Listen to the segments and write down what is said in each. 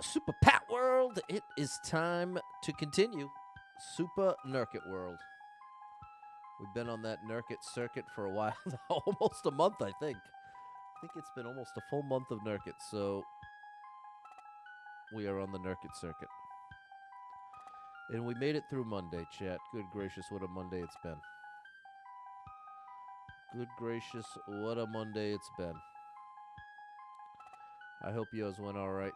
Super Pat World, it is time to continue Super Nurket World. We've been on that Nurket circuit for a while now, almost a month, I think. I think it's been almost a full month of Nurket, so we are on the Nurket circuit. And we made it through Monday, chat. Good gracious, what a Monday it's been. Good gracious, what a Monday it's been. I hope yours went all right.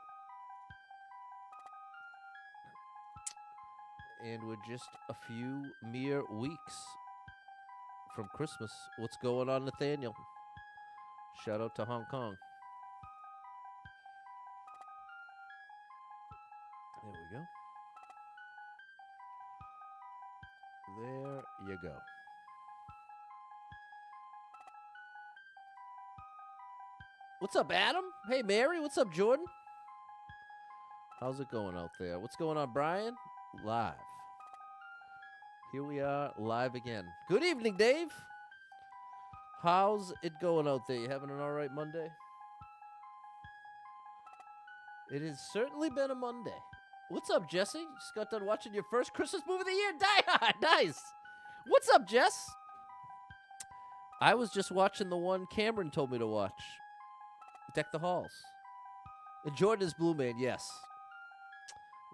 And we're just a few mere weeks from Christmas. What's going on, Nathaniel? Shout out to Hong Kong. There we go. There you go. What's up, Adam? Hey, Mary. What's up, Jordan? How's it going out there? What's going on, Brian? Live. Here we are, live again. Good evening, Dave. How's it going out there? You having an all right Monday? It has certainly been a Monday. What's up, Jesse? Just got done watching your first Christmas movie of the year. Die Hard. Nice. What's up, Jess? I was just watching the one Cameron told me to watch. Deck the Halls. And Jordan is Blue Man, yes.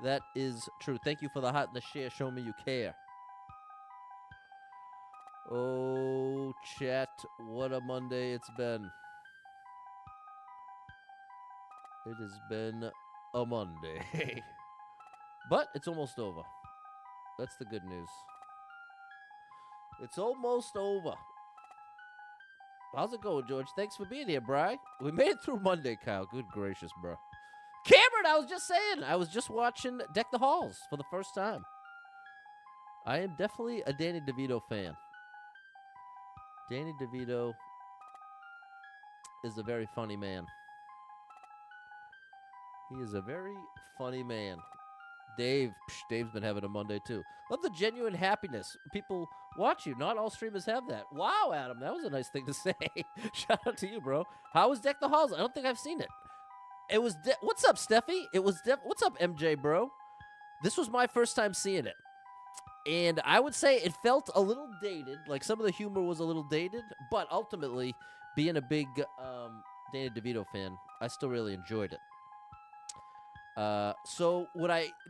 That is true. Thank you for the heart and the share. Show me you care. Oh, chat, what a Monday it's been. It has been a Monday. But it's almost over. That's the good news. It's almost over. How's it going, George? Thanks for being here, Bri. We made it through Monday, Kyle. Good gracious, bro. Cameron, I was just saying. I was just watching Deck the Halls for the first time. I am definitely a Danny DeVito fan. Danny DeVito is a very funny man. He is a very funny man. Dave's been having a Monday too. Love the genuine happiness. People watch you. Not all streamers have that. Wow, Adam, that was a nice thing to say. Shout out to you, bro. How was Deck the Halls? I don't think I've seen it. It was. What's up, Steffi? What's up, MJ, bro? This was my first time seeing it. And I would say it felt a little dated. Like some of the humor was a little dated. But ultimately, being a big Danny DeVito fan, I still really enjoyed it. So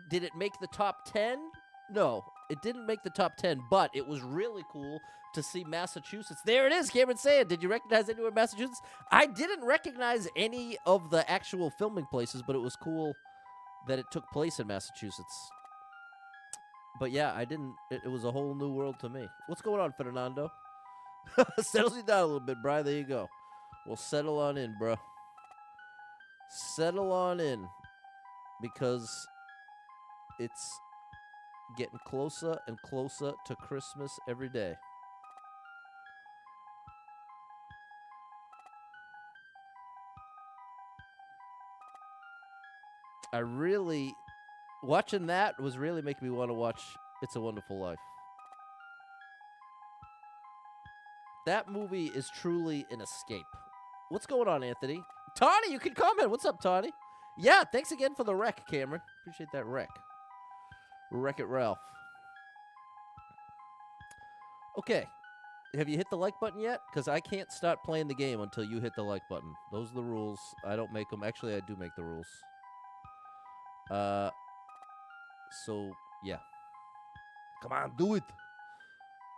did it make the top 10? No, it didn't make the top 10, but it was really cool to see Massachusetts. There it is, Cameron saying, did you recognize anywhere in Massachusetts? I didn't recognize any of the actual filming places, but it was cool that it took place in Massachusetts. But yeah, I didn't, it was a whole new world to me. What's going on, Fernando? Settles you down a little bit, bro. There you go. We'll settle on in, bro. Settle on in. Because it's getting closer and closer to Christmas every day. Watching that was really making me want to watch It's a Wonderful Life. That movie is truly an escape. What's going on, Anthony? Tawny, you can comment. What's up, Tawny? Yeah, thanks again for the rec, Cameron. Appreciate that rec. Wreck-It Ralph. Okay. Have you hit the like button yet? Because I can't start playing the game until you hit the like button. Those are the rules. I don't make them. Actually, I do make the rules. So, yeah. Come on, do it.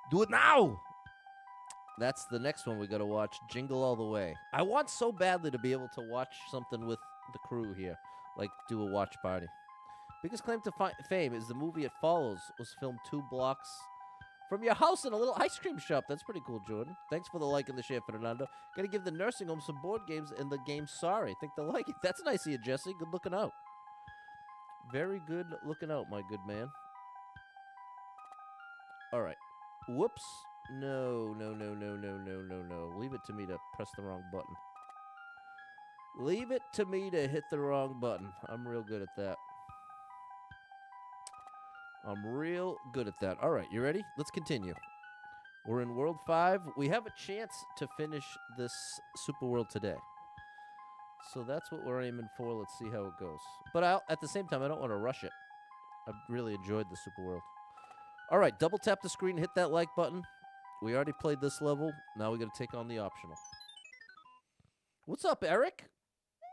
Do it now. That's the next one we got to watch. Jingle All the Way. I want so badly to be able to watch something with the crew here, like do a watch party. Biggest claim to fame is the movie It Follows was filmed 2 blocks from your house in a little ice cream shop. That's pretty cool, Jordan. Thanks for the like and the share, Fernando. Gotta give the nursing home some board games and the game Sorry. Think they'll like it. That's nice of you, Jesse. Good looking out. Very good looking out, my good man. All right. Whoops. No. Leave it to me to press the wrong button. Leave it to me to hit the wrong button. I'm real good at that. All right, you ready? Let's continue. We're in World 5. We have a chance to finish this Super World today. So that's what we're aiming for. Let's see how it goes. But at the same time, I don't want to rush it. I've really enjoyed the Super World. All right, double tap the screen, hit that like button. We already played this level. Now we got to take on the optional. What's up, Eric?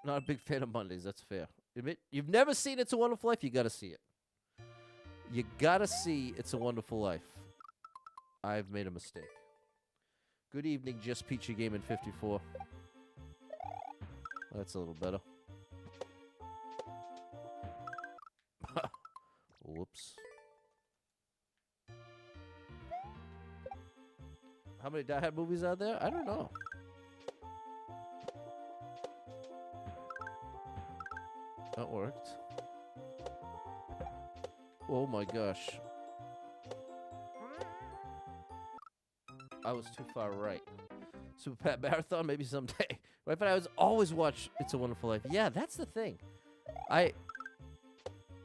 Not a big fan of Mondays. That's fair. You've never seen It's a Wonderful Life? You got to see it. You got to see It's a Wonderful Life. I've made a mistake. Good evening, Just Peachy Gaming 54. That's a little better. Whoops. How many Die Hard movies are there? I don't know. That worked. Oh my gosh. I was too far right. Super Pat Marathon, maybe someday. Right, but I was always watch It's a Wonderful Life. Yeah, that's the thing. I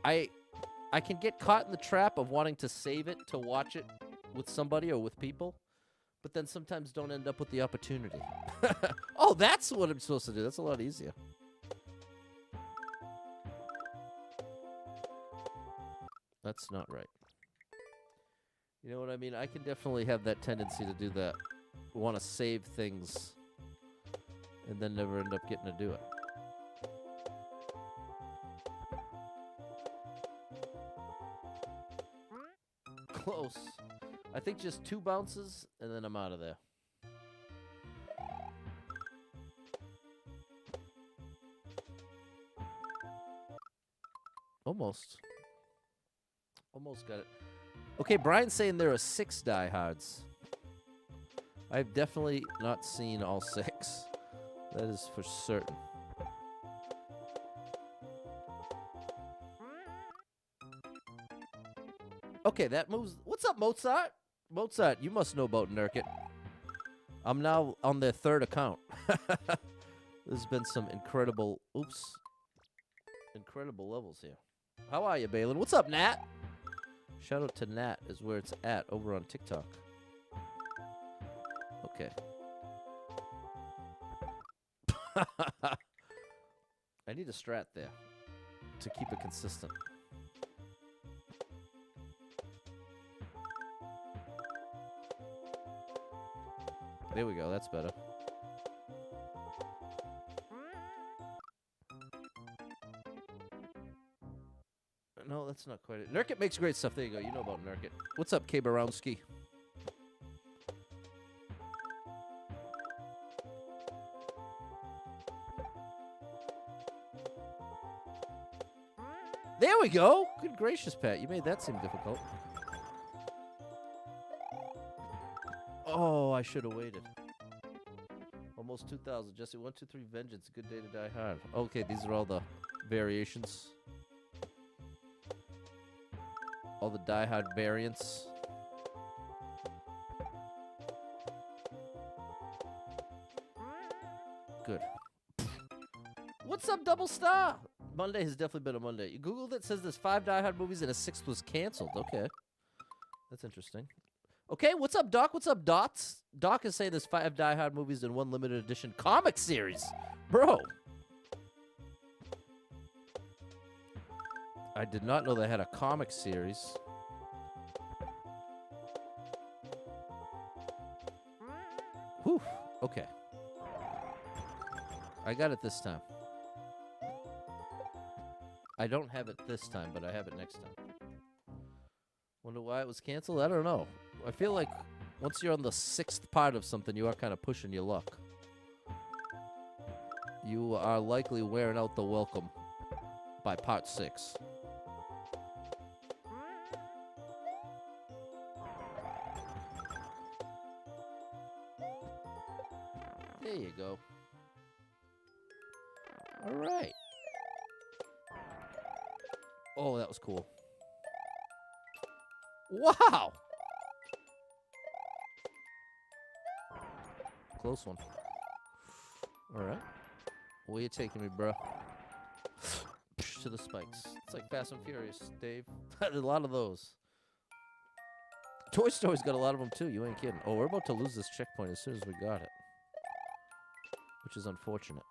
can get caught in the trap of wanting to save it to watch it with somebody or with people, but then sometimes don't end up with the opportunity. Oh, that's what I'm supposed to do. That's a lot easier. That's not right. You know what I mean? I can definitely have that tendency to do that. Want to save things and then never end up getting to do it. Close. I think just 2 bounces and then I'm out of there. Almost. Almost got it. Okay, Brian's saying there are 6 diehards. I've definitely not seen all 6. That is for certain. Okay, that moves. What's up, Mozart? Mozart, you must know about Nurket. I'm now on their 3rd account. There's been some incredible, incredible levels here. How are you, Balin? What's up, Nat? Shout out to Nat is where it's at over on TikTok. Okay. I need a strat there to keep it consistent. There we go. That's better. No, that's not quite it. Nurket makes great stuff. There you go. You know about Nurket. What's up, K. Barowski? There we go. Good gracious, Pat. You made that seem difficult. Oh, I should have waited. Almost 2,000. Jesse, 1, 2, 3, vengeance. Good day to die hard. Okay, these are all the variations. All the Die Hard variants. Good. What's up, Double Star? Monday has definitely been a Monday. You Googled it, says there's 5 Die Hard movies and a 6th was canceled. Okay. That's interesting. Okay, what's up, Doc? What's up, Dots? Doc is saying there's 5 Die Hard movies and 1 limited edition comic series. Bro. I did not know they had a comic series. Whew. Okay. I got it this time. I don't have it this time, but I have it next time. Wonder why it was canceled? I don't know. I feel like once you're on the 6th part of something, you are kind of pushing your luck. You are likely wearing out the welcome by part 6. There you go. All right. Oh, that was cool. Wow! Close one. All right. Where you taking me, bro? To the spikes. It's like Fast and Furious, Dave. A lot of those. Toy Story's got a lot of them, too. You ain't kidding. Oh, we're about to lose this checkpoint as soon as we got it. Which is unfortunate.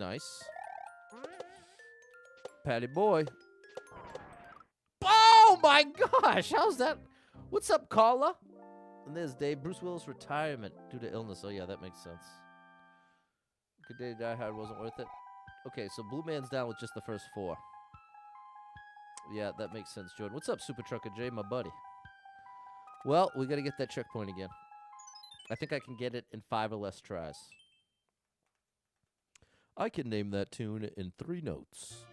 Nice. Patty boy. Oh my gosh! How's that? What's up, Carla? And there's Dave. Bruce Willis' retirement due to illness. Oh yeah, that makes sense. Good Day to Die Hard wasn't worth it. Okay, so Blue Man's down with just the first 4. Yeah, that makes sense, Jordan. What's up, Super Trucker J, my buddy? Well, we got to get that checkpoint again. I think I can get it in 5 or less tries. I can name that tune in 3 notes.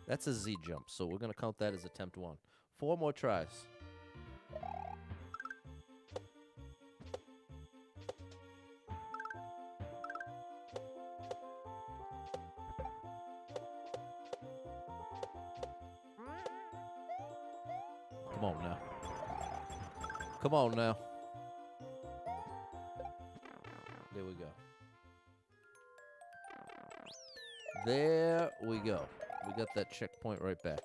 That's a Z jump, so we're going to count that as attempt 1. 4 more tries. Come on now. Come on now. There we go. There we go. We got that checkpoint right back.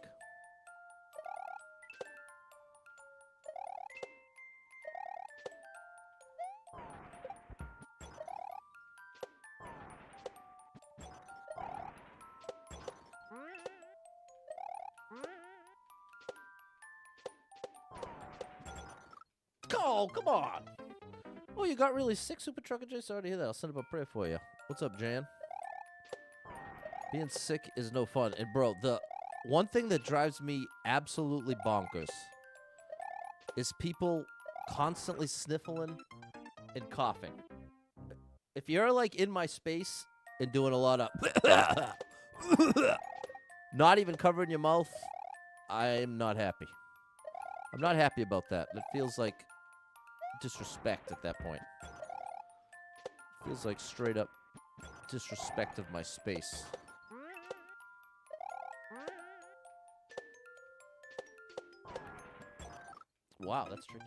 Oh, come on. Oh, you got really sick, Super Trucker J? Sorry to hear that. I'll send up a prayer for you. What's up, Jan? Being sick is no fun. And, bro, the one thing that drives me absolutely bonkers is people constantly sniffling and coughing. If you're, like, in my space and doing a lot of not even covering your mouth, I'm not happy. I'm not happy about that. It feels like disrespect at that point. Feels like straight up disrespect of my space. Wow, that's tricky.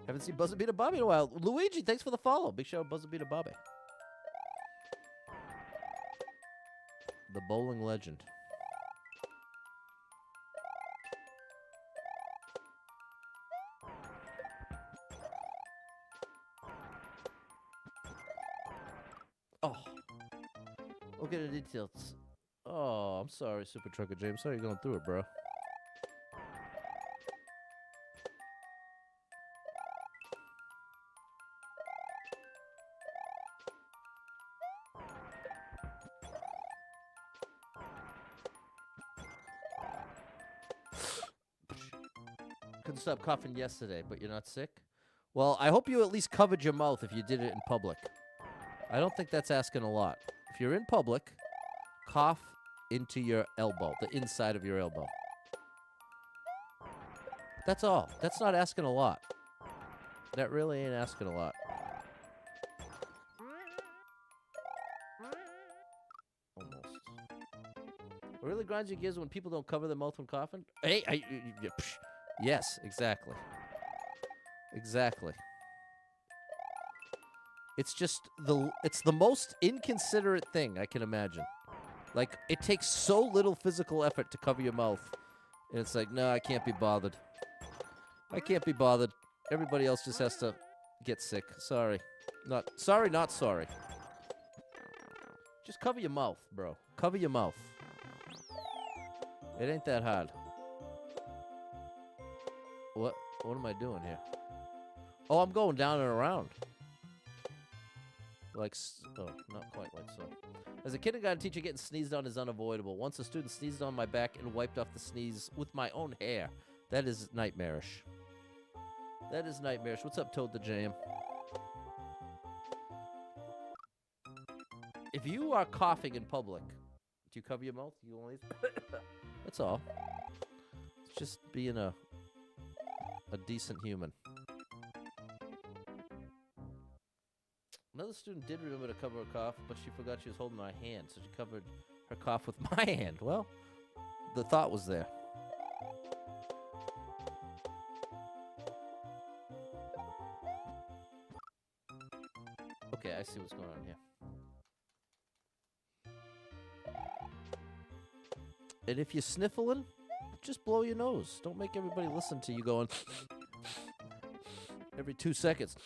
Haven't seen Buzzer Beater Bobby in a while. Luigi, thanks for the follow. Big shout out Buzzer Beater Bobby. The bowling legend. Oh. Okay, the details. Oh, I'm sorry, Super Trucker James. Sorry you're going through it, bro. Couldn't stop coughing yesterday, but you're not sick? Well, I hope you at least covered your mouth if you did it in public. I don't think that's asking a lot. If you're in public, cough into your elbow, the inside of your elbow. That's all. That's not asking a lot. That really ain't asking a lot. Almost. It really grinds your gears when people don't cover their mouth when coughing? Hey, yes, exactly. Exactly. It's just it's the most inconsiderate thing I can imagine. Like, it takes so little physical effort to cover your mouth. And it's like, no, I can't be bothered. I can't be bothered. Everybody else just has to get sick. Sorry. Not sorry. Just cover your mouth, bro. Cover your mouth. It ain't that hard. What am I doing here? Oh, I'm going down and around. Like, oh, not quite like so. As a kindergarten teacher, getting sneezed on is unavoidable. Once a student sneezed on my back and wiped off the sneeze with my own hair. That is nightmarish. That is nightmarish. What's up, Toad the Jam? If you are coughing in public, do you cover your mouth? You only... That's all. It's just being a decent human. Another student did remember to cover her cough, but she forgot she was holding my hand, so she covered her cough with my hand. Well, the thought was there. Okay, I see what's going on here. And if you're sniffling, just blow your nose. Don't make everybody listen to you going every 2 seconds.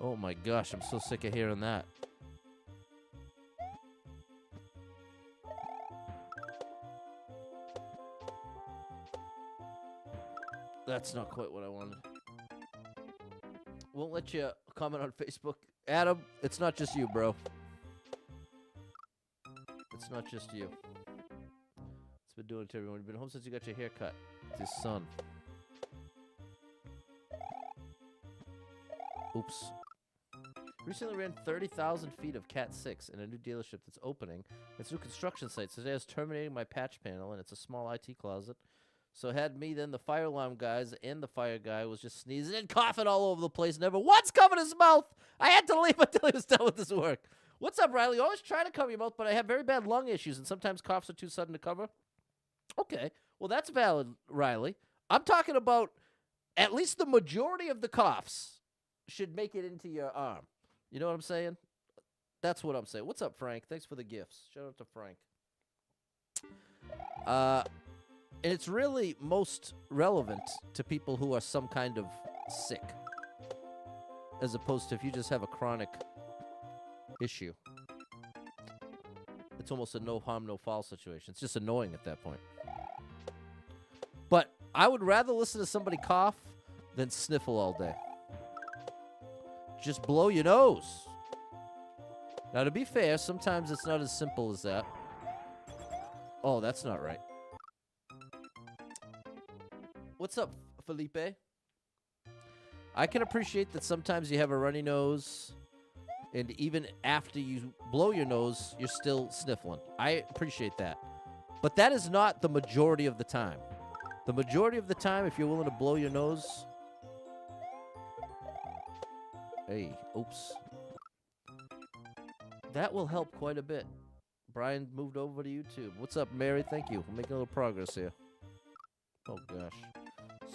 Oh my gosh, I'm so sick of hearing that. That's not quite what I wanted. Won't let you comment on Facebook. Adam, it's not just you, bro. It's not just you. It's been doing it to everyone. You've been home since you got your hair cut. It's his son. Oops. Recently ran 30,000 feet of Cat 6 in a new dealership that's opening. It's a new construction site. So today I was terminating my patch panel, and it's a small IT closet. So it had me, then the fire alarm guys, and the fire guy was just sneezing and coughing all over the place. Never once covered his mouth. I had to leave until he was done with his work. What's up, Riley? You always try to cover your mouth, but I have very bad lung issues, and sometimes coughs are too sudden to cover. Okay, well, that's valid, Riley. I'm talking about at least the majority of the coughs should make it into your arm. You know what I'm saying? That's what I'm saying. What's up, Frank? Thanks for the gifts. Shout out to Frank. And it's really most relevant to people who are some kind of sick, as opposed to if you just have a chronic issue. It's almost a no harm, no foul situation. It's just annoying at that point. But I would rather listen to somebody cough than sniffle all day. Just blow your nose. Now, to be fair, sometimes it's not as simple as that. Oh, that's not right. What's up, Felipe? I can appreciate that sometimes you have a runny nose, and even after you blow your nose, you're still sniffling. I appreciate that. But that is not the majority of the time. The majority of the time, if you're willing to blow your nose... Hey, oops. That will help quite a bit. Brian moved over to YouTube. What's up, Mary? Thank you. We're making a little progress here. Oh, gosh.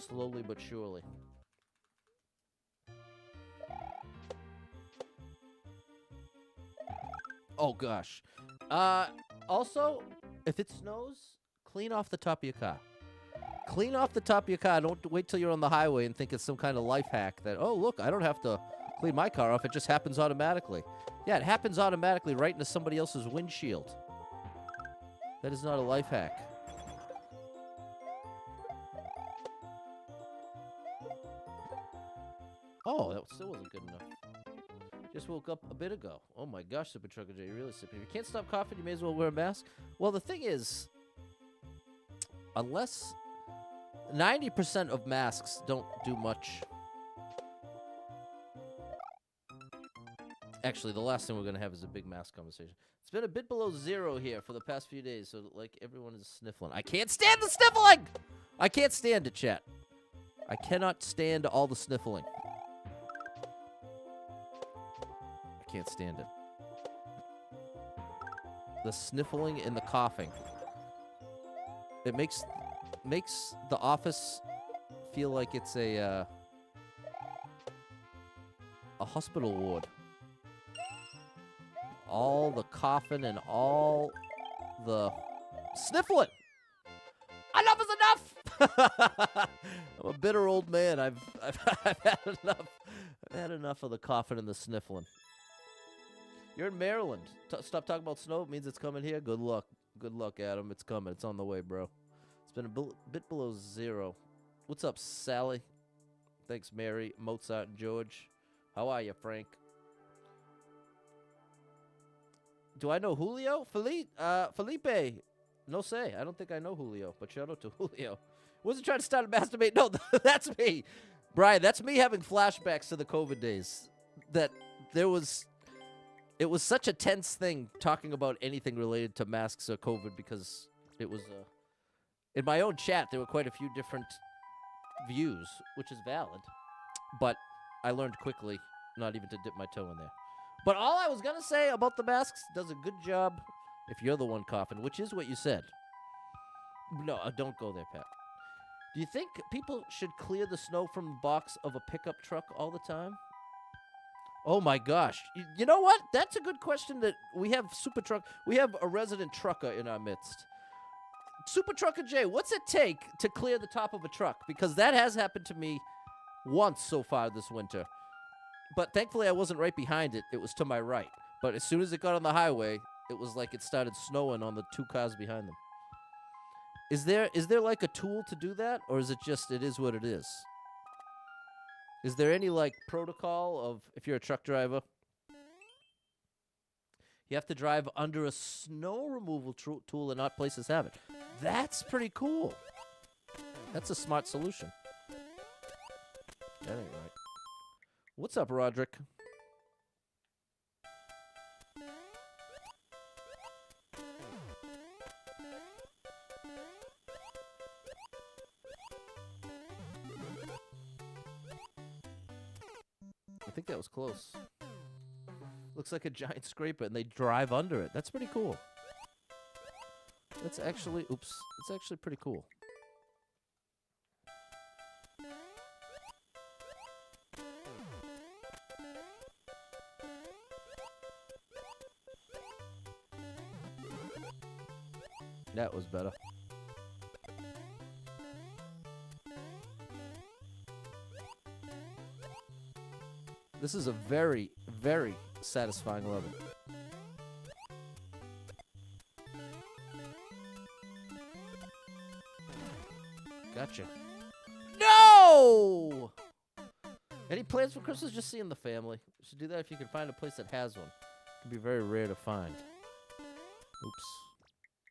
Slowly but surely. Oh, gosh. Also, if it snows, clean off the top of your car. Clean off the top of your car. Don't wait till you're on the highway and think it's some kind of life hack that, oh, look, I don't have to clean my car off. It just happens automatically. Yeah, it happens automatically right into somebody else's windshield. That is not a life hack. Oh, that still wasn't good enough. Just woke up a bit ago. Oh my gosh, Super Trucker J, you're really sipping. If you can't stop coughing, you may as well wear a mask. Well, the thing is, unless 90% of masks don't do much. Actually, the last thing we're going to have is a big mask conversation. It's been a bit below 0 here for the past few days, so like everyone is sniffling. I can't stand the sniffling! I can't stand it, chat. I cannot stand all the sniffling. I can't stand it. The sniffling and the coughing. It makes the office feel like it's a hospital ward. All the coughing and all the sniffling. Enough is enough. I'm a bitter old man. I've had enough. I've had enough of the coughing and the sniffling. You're in Maryland. Stop talking about snow. It means it's coming here. Good luck. Good luck, Adam. It's coming. It's on the way, bro. It's been a bit below 0. What's up, Sally? Thanks, Mary, Mozart, and George. How are you, Frank? Do I know Julio? Felipe. No say. I don't think I know Julio, but shout out to Julio. Wasn't trying to start a masturbate. No, that's me. Brian, that's me having flashbacks to the COVID days. That it was such a tense thing talking about anything related to masks or COVID because it was, in my own chat, there were quite a few different views, which is valid. But I learned quickly not even to dip my toe in there. But all I was going to say about the masks does a good job if you're the one coughing, which is what you said. No, don't go there, Pat. Do you think people should clear the snow from the box of a pickup truck all the time? Oh, my gosh. You know what? That's a good question that we have we have a resident trucker in our midst. Super Trucker J, what's it take to clear the top of a truck? Because that has happened to me once so far this winter. But thankfully, I wasn't right behind it. It was to my right. But as soon as it got on the highway, it was like it started snowing on the 2 cars behind them. Is there like a tool to do that, or is it just it is what it is? Is there any like protocol of if you're a truck driver, you have to drive under a snow removal tool and not places have it? That's pretty cool. That's a smart solution. That ain't right. What's up, Roderick? I think that was close. Looks like a giant scraper, and they drive under it. That's pretty cool. That's actually, oops, it's actually pretty cool. That was better. This is a very, very satisfying level. Gotcha. No! Any plans for Christmas? Just seeing the family. You should do that if you can find a place that has one. It can be very rare to find. Oops.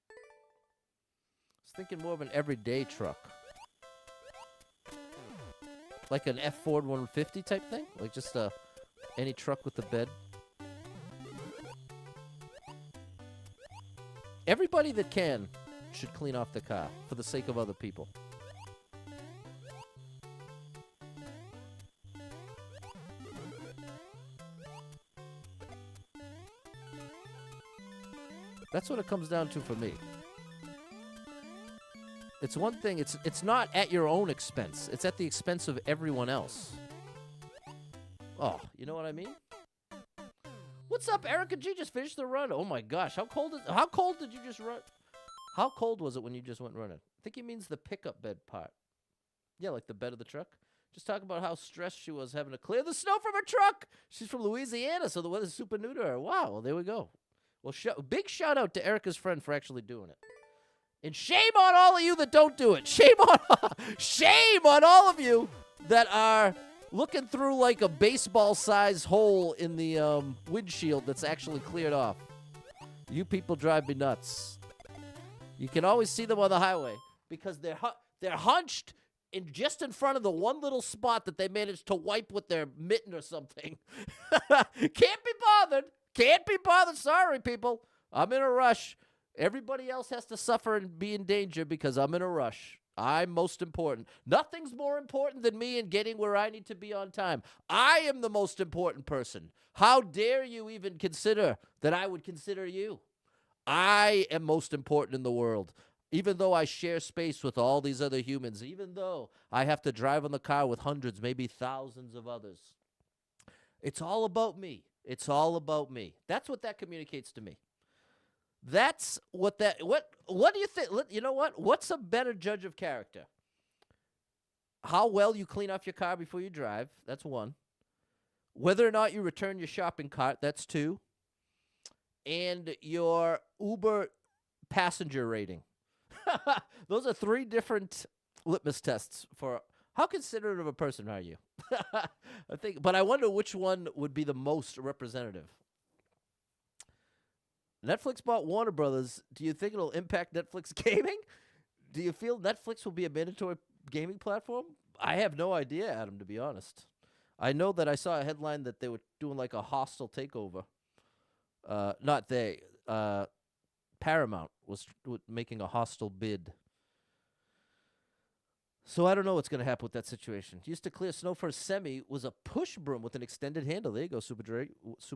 I was thinking more of an everyday truck. Like an F Ford 150 type thing? Like just any truck with a bed? Everybody that can should clean off the car for the sake of other people. That's what it comes down to for me. It's one thing, it's not at your own expense. It's at the expense of everyone else. Oh, you know what I mean? What's up, Erica G? Just finished the run. Oh my gosh, how cold did you just run? How cold was it when you just went running? I think he means the pickup bed part. Yeah, like the bed of the truck. Just talking about how stressed she was having to clear the snow from her truck. She's from Louisiana, so the weather's super new to her. Wow, well, there we go. Well, big shout out to Erica's friend for actually doing it. And shame on all of you that don't do it. Shame on all of you that are looking through like a baseball-sized hole in the windshield that's actually cleared off. You people drive me nuts. You can always see them on the highway because they're hunched just in front of the one little spot that they managed to wipe with their mitten or something. Can't be bothered. Can't be bothered. Sorry, people. I'm in a rush. Everybody else has to suffer and be in danger because I'm in a rush. I'm most important. Nothing's more important than me in getting where I need to be on time. I am the most important person. How dare you even consider that I would consider you? I am most important in the world. Even though I share space with all these other humans, even though I have to drive in the car with hundreds, maybe thousands of others. It's all about me. It's all about me. That's what that communicates to me. That's what that, what do you think? You know what? What's a better judge of character? How well you clean off your car before you drive. That's one. Whether or not you return your shopping cart. That's two. And your Uber passenger rating. Those are three different litmus tests for how considerate of a person are you? I think, but I wonder which one would be the most representative. Netflix bought Warner Brothers. Do you think it'll impact Netflix gaming? Do you feel Netflix will be a mandatory gaming platform? I have no idea, Adam, to be honest. I know that I saw a headline that they were doing like a hostile takeover. Not they. Paramount was making a hostile bid. So I don't know what's going to happen with that situation. Used to clear snow for a semi was a push broom with an extended handle. There you go, Super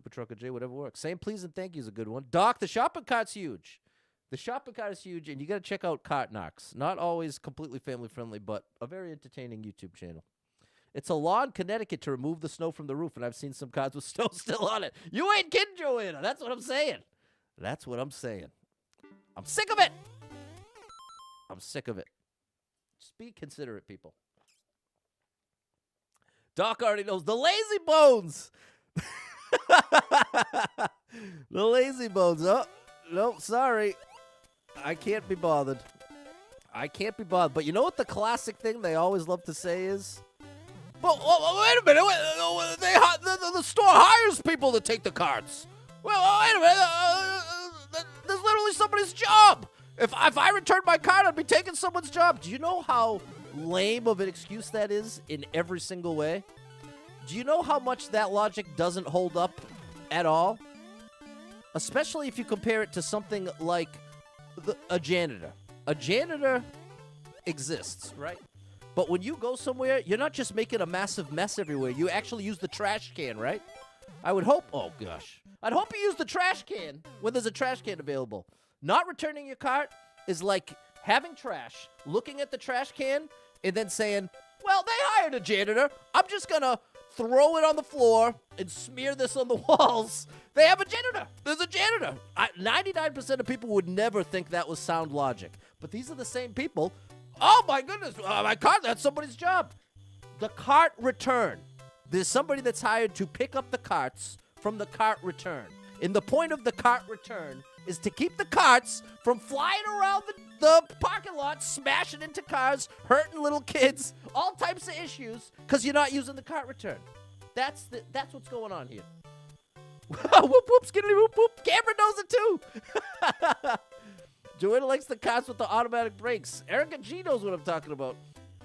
Trucker J, whatever works. Saying please and thank you is a good one. Doc, the shopping cart's huge. The shopping cart is huge, and you got to check out Cart Knocks. Not always completely family-friendly, but a very entertaining YouTube channel. It's a law in Connecticut to remove the snow from the roof, and I've seen some carts with snow still on it. You ain't kidding, Joanna. That's what I'm saying. That's what I'm saying. I'm sick of it. I'm sick of it. Just be considerate, people. Doc already knows. The lazy bones. The lazy bones. Oh, no, sorry. I can't be bothered. I can't be bothered. But you know what the classic thing they always love to say is? Well, wait a minute. The store hires people to take the carts. Well, wait a minute. There's literally somebody's job. If I returned my cart, I'd be taking someone's job. Do you know how lame of an excuse that is in every single way? Do you know how much that logic doesn't hold up at all? Especially if you compare it to something like a janitor. A janitor exists, right? But when you go somewhere, you're not just making a massive mess everywhere. You actually use the trash can, right? I would hope. Oh, gosh. I'd hope you use the trash can when there's a trash can available. Not returning your cart is like having trash, looking at the trash can, and then saying, well, they hired a janitor. I'm just going to throw it on the floor and smear this on the walls. They have a janitor. There's a janitor. 99% of people would never think that was sound logic. But these are the same people. Oh, my goodness. My cart, that's somebody's job. The cart return. There's somebody that's hired to pick up the carts from the cart return. And the point of the cart return is to keep the carts from flying around the parking lot, smashing into cars, hurting little kids, all types of issues, because you're not using the cart return. That's what's going on here. Whoop, whoop, skiddly, whoop, whoop. Cameron knows it, too. Joanna likes the carts with the automatic brakes. Erica G knows what I'm talking about.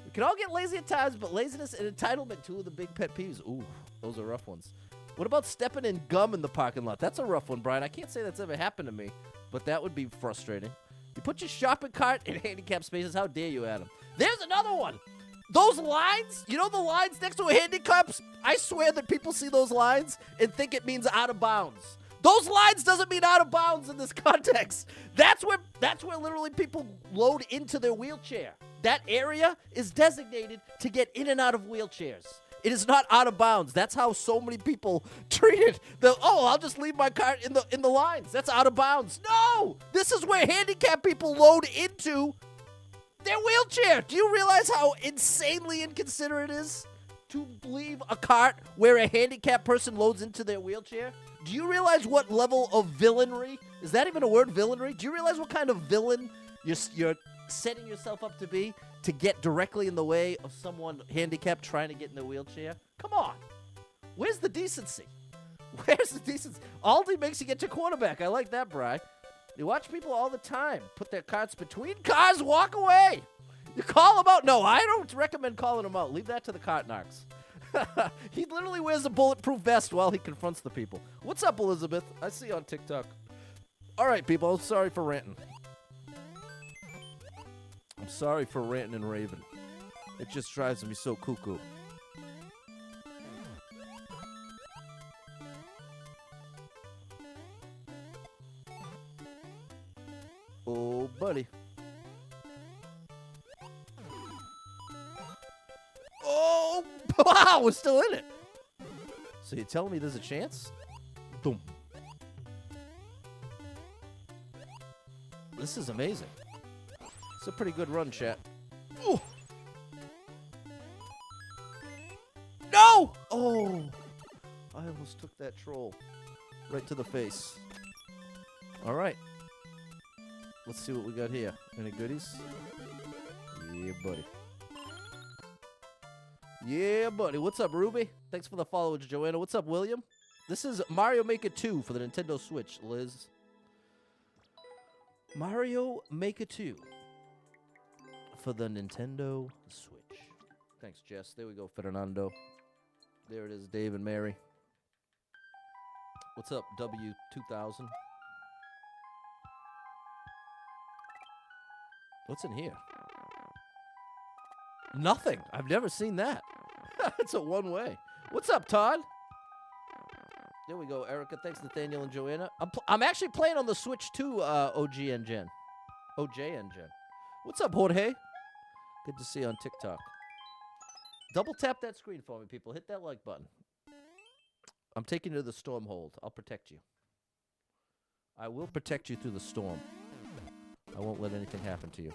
We can all get lazy at times, but laziness and entitlement, two of the big pet peeves. Ooh, those are rough ones. What about stepping in gum in the parking lot? That's a rough one, Brian. I can't say that's ever happened to me, but that would be frustrating. You put your shopping cart in handicap spaces. How dare you, Adam? There's another one. Those lines, you know the lines next to a handicap? I swear that people see those lines and think it means out of bounds. Those lines doesn't mean out of bounds in this context. That's where literally people load into their wheelchair. That area is designated to get in and out of wheelchairs. It is not out of bounds. That's how so many people treat it. I'll just leave my cart in the lines. That's out of bounds. No! This is where handicapped people load into their wheelchair. Do you realize how insanely inconsiderate it is to leave a cart where a handicapped person loads into their wheelchair? Do you realize what level of villainry? Is that even a word, villainry? Do you realize what kind of villain you're setting yourself up to be to get directly in the way of someone handicapped trying to get in their wheelchair? Come on. Where's the decency? Where's the decency? Aldi makes you get your quarterback. I like that, Bri. You watch people all the time put their carts between cars, walk away. You call them out. No, I don't recommend calling them out. Leave that to the cart narcs. He literally wears a bulletproof vest while he confronts the people. What's up, Elizabeth? I see you on TikTok. All right, people. I'm sorry for ranting. I'm sorry for ranting and raving. It just drives me so cuckoo. Oh, buddy. Oh, wow, we're still in it. So you're telling me there's a chance? Boom. This is amazing. It's a pretty good run, chat. Ooh. No! Oh, I almost took that troll right to the face. All right. Let's see what we got here. Any goodies? Yeah, buddy. Yeah, buddy. What's up, Ruby? Thanks for the follow, Joanna. What's up, William? This is Mario Maker 2 for the Nintendo Switch, Liz. Mario Maker 2 for the Nintendo Switch. Thanks, Jess. There we go, Fernando. There it is, Dave and Mary. What's up, W2000? What's in here? Nothing. I've never seen that. It's a one-way. What's up, Todd? There we go, Erica. Thanks, Nathaniel and Joanna. I'm actually playing on the Switch too, OG and Jen. OJ and Jen. What's up, Jorge? Good to see you on TikTok. Double tap that screen for me, people. Hit that like button. I'm taking you to the storm hold. I'll protect you. I will protect you through the storm. I won't let anything happen to you.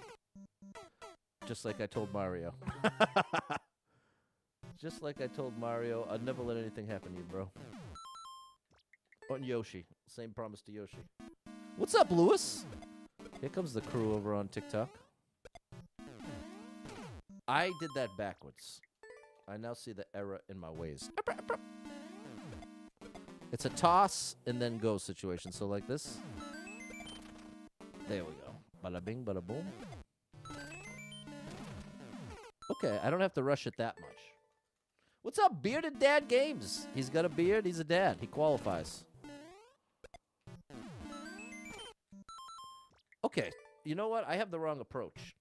Just like I told Mario. Just like I told Mario, I'd never let anything happen to you, bro. And Yoshi. Same promise to Yoshi. What's up, Lewis? Here comes the crew over on TikTok. I did that backwards. I now see the error in my ways. It's a toss and then go situation. So like this. There we go. Bada bing, bada boom. Okay, I don't have to rush it that much. What's up, Bearded Dad Games? He's got a beard. He's a dad. He qualifies. Okay, you know what? I have the wrong approach.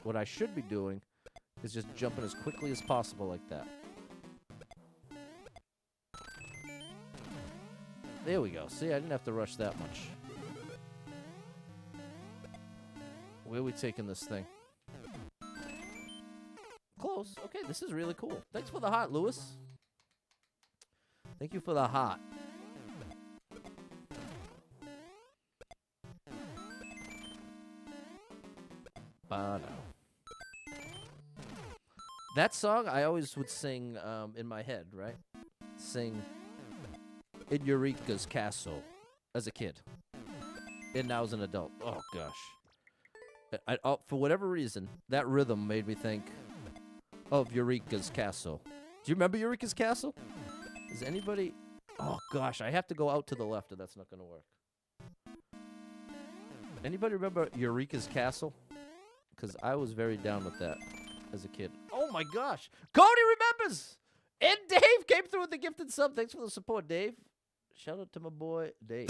What I should be doing is just jumping as quickly as possible like that. There we go. See, I didn't have to rush that much. Where are we taking this thing? Close. Okay, this is really cool. Thanks for the heart, Lewis. Thank you for the heart. That song I always would sing in my head, right? Sing in Eureka's Castle as a kid. And now as an adult. Oh, gosh. For whatever reason, that rhythm made me think of Eureka's Castle. Do you remember Eureka's Castle? Is anybody... Oh, gosh, I have to go out to the left, or that's not going to work. Anybody remember Eureka's Castle? Because I was very down with that as a kid. Oh, my gosh. Cody remembers! And Dave came through with the gifted sub. Thanks for the support, Dave. Shout out to my boy, Dave.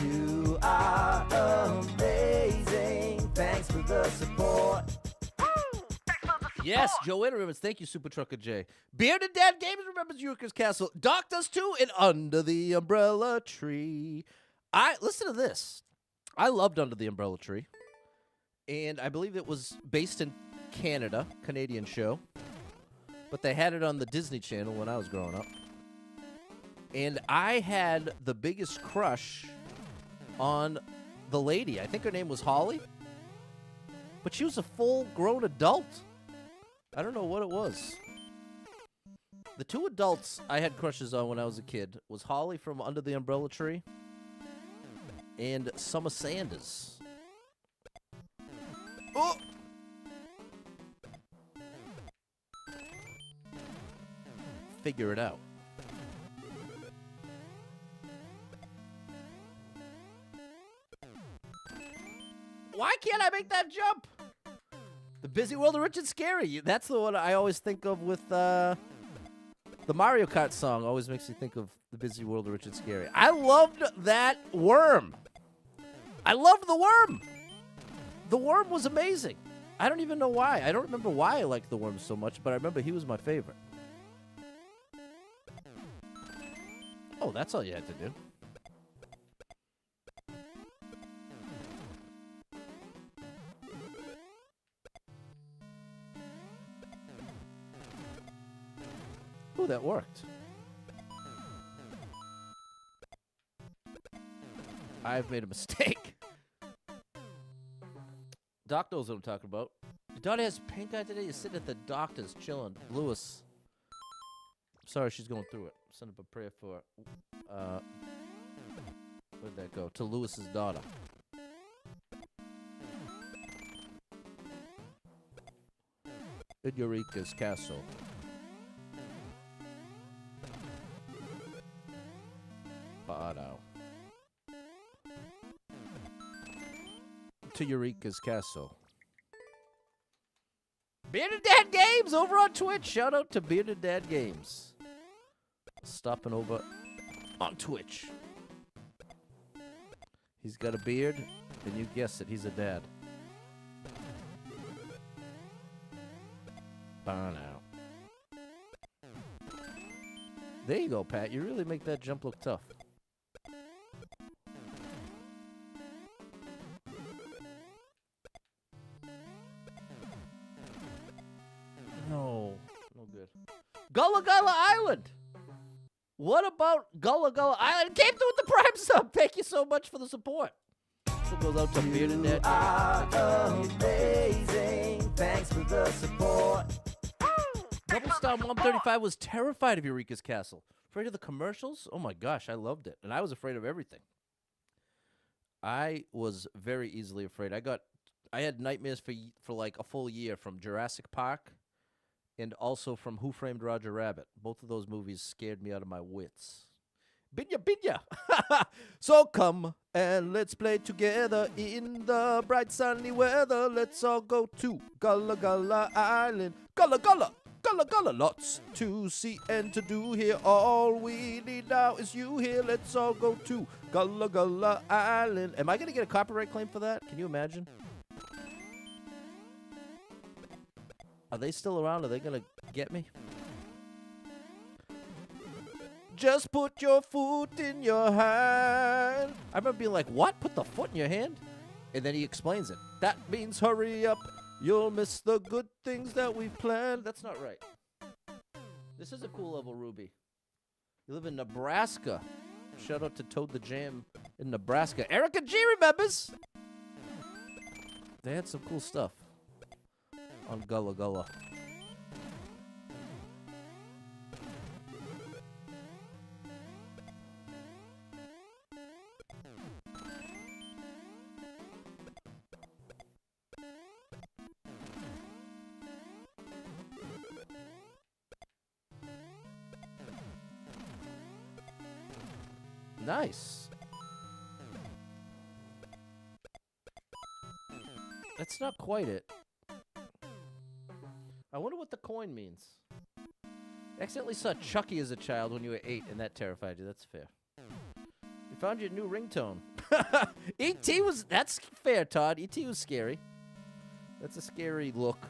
You are amazing. Thanks for the support. Yes, Joanna remembers. Thank you, Super Trucker J. Bearded Dad Games remembers Eureka's Castle. Doc does too, and Under the Umbrella Tree. Listen to this. I loved Under the Umbrella Tree. And I believe it was based in Canada, Canadian show. But they had it on the Disney Channel when I was growing up. And I had the biggest crush on the lady. I think her name was Holly. But she was a full-grown adult. I don't know what it was. The two adults I had crushes on when I was a kid was Holly from Under the Umbrella Tree and Summer Sanders. Oh! Figure it out. Why can't I make that jump? The Busy World of Rich and Scary. That's the one I always think of with the Mario Kart song. Always makes me think of The Busy World of Rich and Scary. I loved that worm. I loved the worm. The worm was amazing. I don't even know why. I don't remember why I liked the worm so much, but I remember he was my favorite. Oh, that's all you had to do. Oh, that worked. I've made a mistake. Doc knows what I'm talking about. Your daughter has pink eye today. You're sitting at the doctor's chilling. Lewis. Sorry, she's going through it. Send up a prayer for where'd that go? To Lewis's daughter. In Eureka's Castle. Bado. To Eureka's Castle. Bearded Dad Games over on Twitch. Shout out to Bearded Dad Games. Stopping over on Twitch. He's got a beard, and you guessed it, he's a dad. Burn out. There you go, Pat. You really make that jump look tough. No good. Gullah Gullah Island. What about Gullah Gullah Island? Came through with the Prime sub. Thank you so much for the support. So it goes out to Bearded Dad. You are amazing. Thanks for the support. Double Star Mom 35 was terrified of Eureka's Castle. Afraid of the commercials? Oh my gosh, I loved it. And I was afraid of everything. I was very easily afraid. I I had nightmares for like a full year from Jurassic Park and also from Who Framed Roger Rabbit. Both of those movies scared me out of my wits. Binya, binya. So come and let's play together in the bright sunny weather. Let's all go to Gullah Gullah Island. Gullah Gullah, Gullah Gullah. Lots to see and to do here. All we need now is you here. Let's all go to Gullah Gullah Island. Am I going to get a copyright claim for that? Can you imagine? Are they still around? Are they going to get me? Just put your foot in your hand. I remember being like, what? Put the foot in your hand? And then he explains it. That means hurry up. You'll miss the good things that we've planned. That's not right. This is a cool level, Ruby. You live in Nebraska. Shout out to Toad the Jam in Nebraska. Erica G remembers. They had some cool stuff on Gullah Gullah. Nice. That's not quite it. I wonder what the coin means. I accidentally saw Chucky as a child when you were 8, and that terrified you. That's fair. You found your new ringtone. E.T. was... That's fair, Todd. E.T. was scary. That's a scary look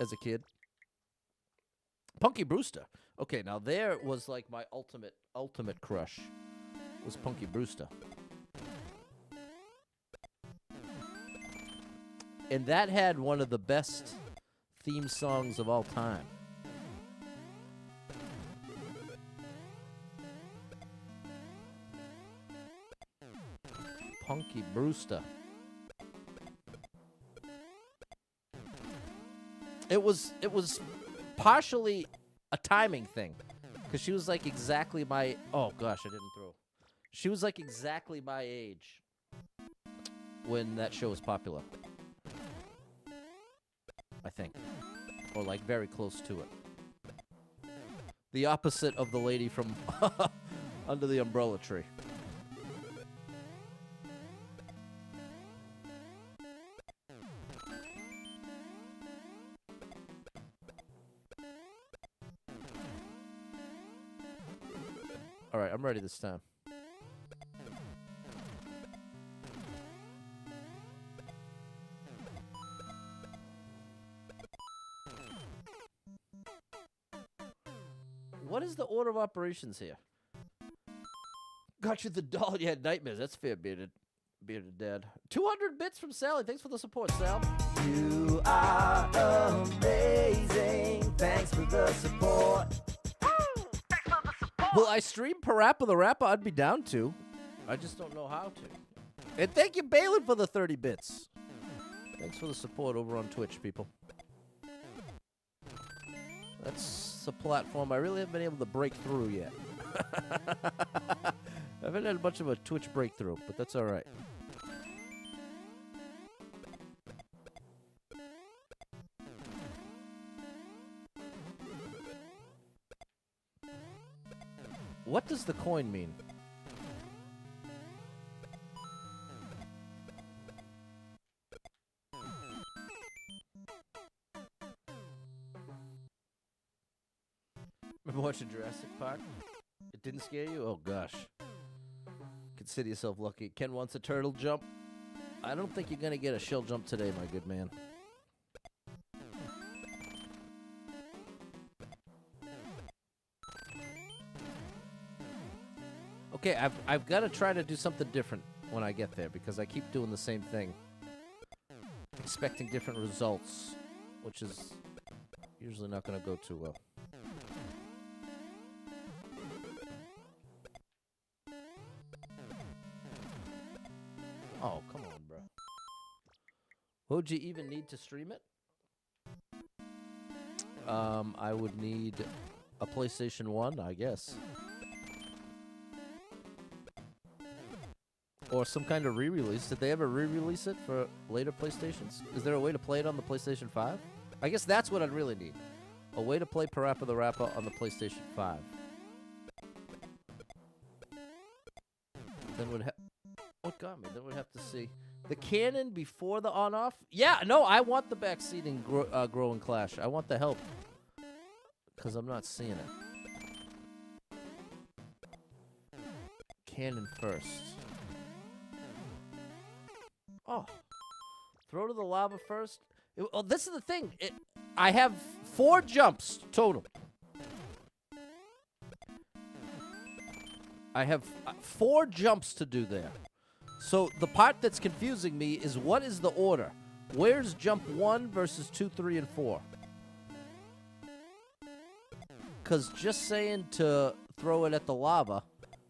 as a kid. Punky Brewster. Okay, now there was like my ultimate crush. Was Punky Brewster. And that had one of the best theme songs of all time. Punky Brewster. It was partially a timing thing. Because she was like exactly my... Oh, gosh, I didn't throw. She was like exactly my age when that show was popular. I think. Or like very close to it. The opposite of the lady from Under the Umbrella Tree. All right, I'm ready this time. What is the order of operations here? Got you the doll. You had nightmares. That's fair, bearded dad. 200 bits from Sally. Thanks for the support, Sal. You are amazing. Thanks for the support. Will I stream Parappa the Rapper? I'd be down to. I just don't know how to. And thank you, Balin, for the 30 bits. Thanks for the support over on Twitch, people. That's a platform I really haven't been able to break through yet. I haven't had much of a Twitch breakthrough, but that's all right. What does the coin mean? Remember watching Jurassic Park? It didn't scare you? Oh, gosh. Consider yourself lucky. Ken wants a turtle jump. I don't think you're going to get a shell jump today, my good man. Okay, I've got to try to do something different when I get there because I keep doing the same thing. Expecting different results, which is usually not going to go too well. Oh, come on, bro. What would you even need to stream it? I would need a PlayStation 1, I guess. Or some kind of re-release. Did they ever re-release it for later PlayStations? Is there a way to play it on the PlayStation 5? I guess that's what I'd really need. A way to play Parappa the Rapper on the PlayStation 5. Then would what got me? Then we'd have to see the cannon before the on-off. Yeah, no, I want the backseating grow and clash. I want the help because I'm not seeing it. Cannon first. Oh, throw to the lava first. Well, this is the thing. I have 4 jumps total. I have 4 jumps to do there. So the part that's confusing me is what is the order? Where's jump 1 versus 2, 3, and 4? Because just saying to throw it at the lava,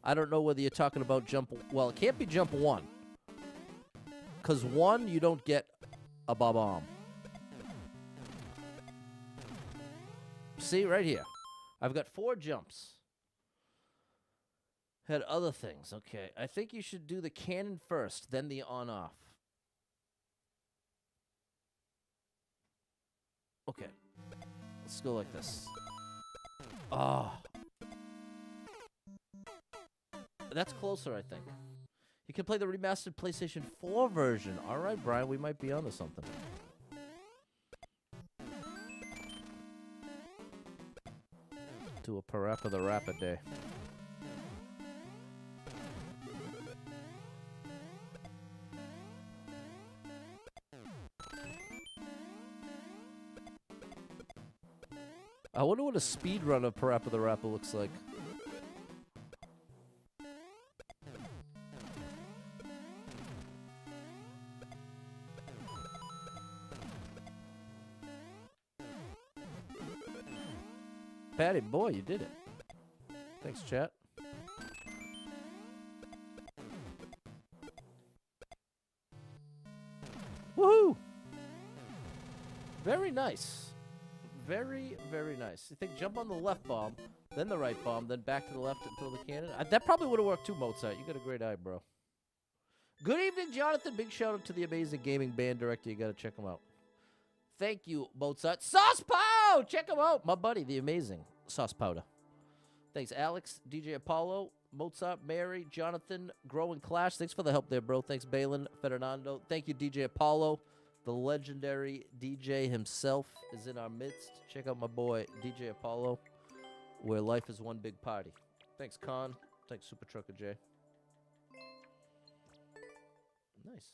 I don't know whether you're talking about jump. Well, it can't be jump 1. Because 1, you don't get a bomb. See, right here. I've got 4 jumps. Had other things. Okay, I think you should do the cannon first, then the on-off. Okay. Let's go like this. Oh. That's closer, I think. You can play the remastered PlayStation 4 version. All right, Brian, we might be onto something. Do a Parappa the Rapper day. I wonder what a speed run of Parappa the Rapper looks like. Patty, boy, you did it. Thanks, chat. Woohoo! Very nice. Very, very nice. You think jump on the left bomb, then the right bomb, then back to the left and throw the cannon? That probably would have worked too, Mozart. You got a great eye, bro. Good evening, Jonathan. Big shout out to the amazing gaming band director. You got to check him out. Thank you, Mozart. Sauce Pow! Check him out. My buddy, the amazing Sauce Powder. Thanks, Alex, DJ Apollo, Mozart, Mary, Jonathan, Grow and Clash. Thanks for the help there, bro. Thanks, Balin, Fernando. Thank you, DJ Apollo. The legendary DJ himself is in our midst. Check out my boy, DJ Apollo, where life is one big party. Thanks, Con. Thanks, Super Trucker J. Nice.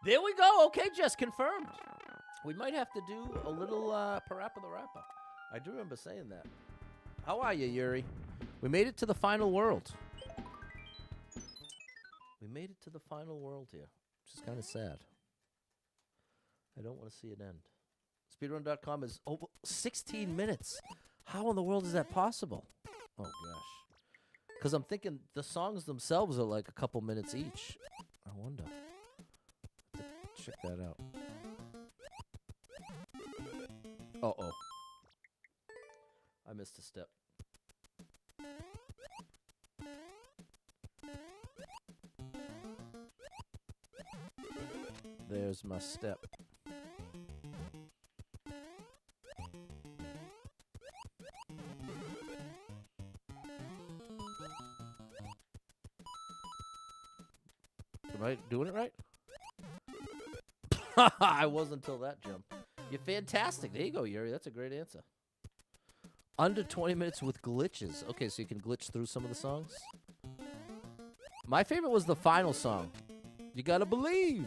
There we go. Okay, Jess, confirmed. We might have to do a little Parappa the Rapper. I do remember saying that. How are you, Yuri? We made it to the final world. We made it to the final world here, which is kind of sad. I don't want to see it end. Speedrun.com is over 16 minutes. How in the world is that possible? Oh, gosh. Because I'm thinking the songs themselves are like a couple minutes each. I wonder. Check that out. Uh-oh. I missed a step. There's my step. Am I doing it right? I was until that jump. You're fantastic. There you go, Yuri. That's a great answer. Under 20 minutes with glitches. Okay, so you can glitch through some of the songs. My favorite was the final song. You gotta believe.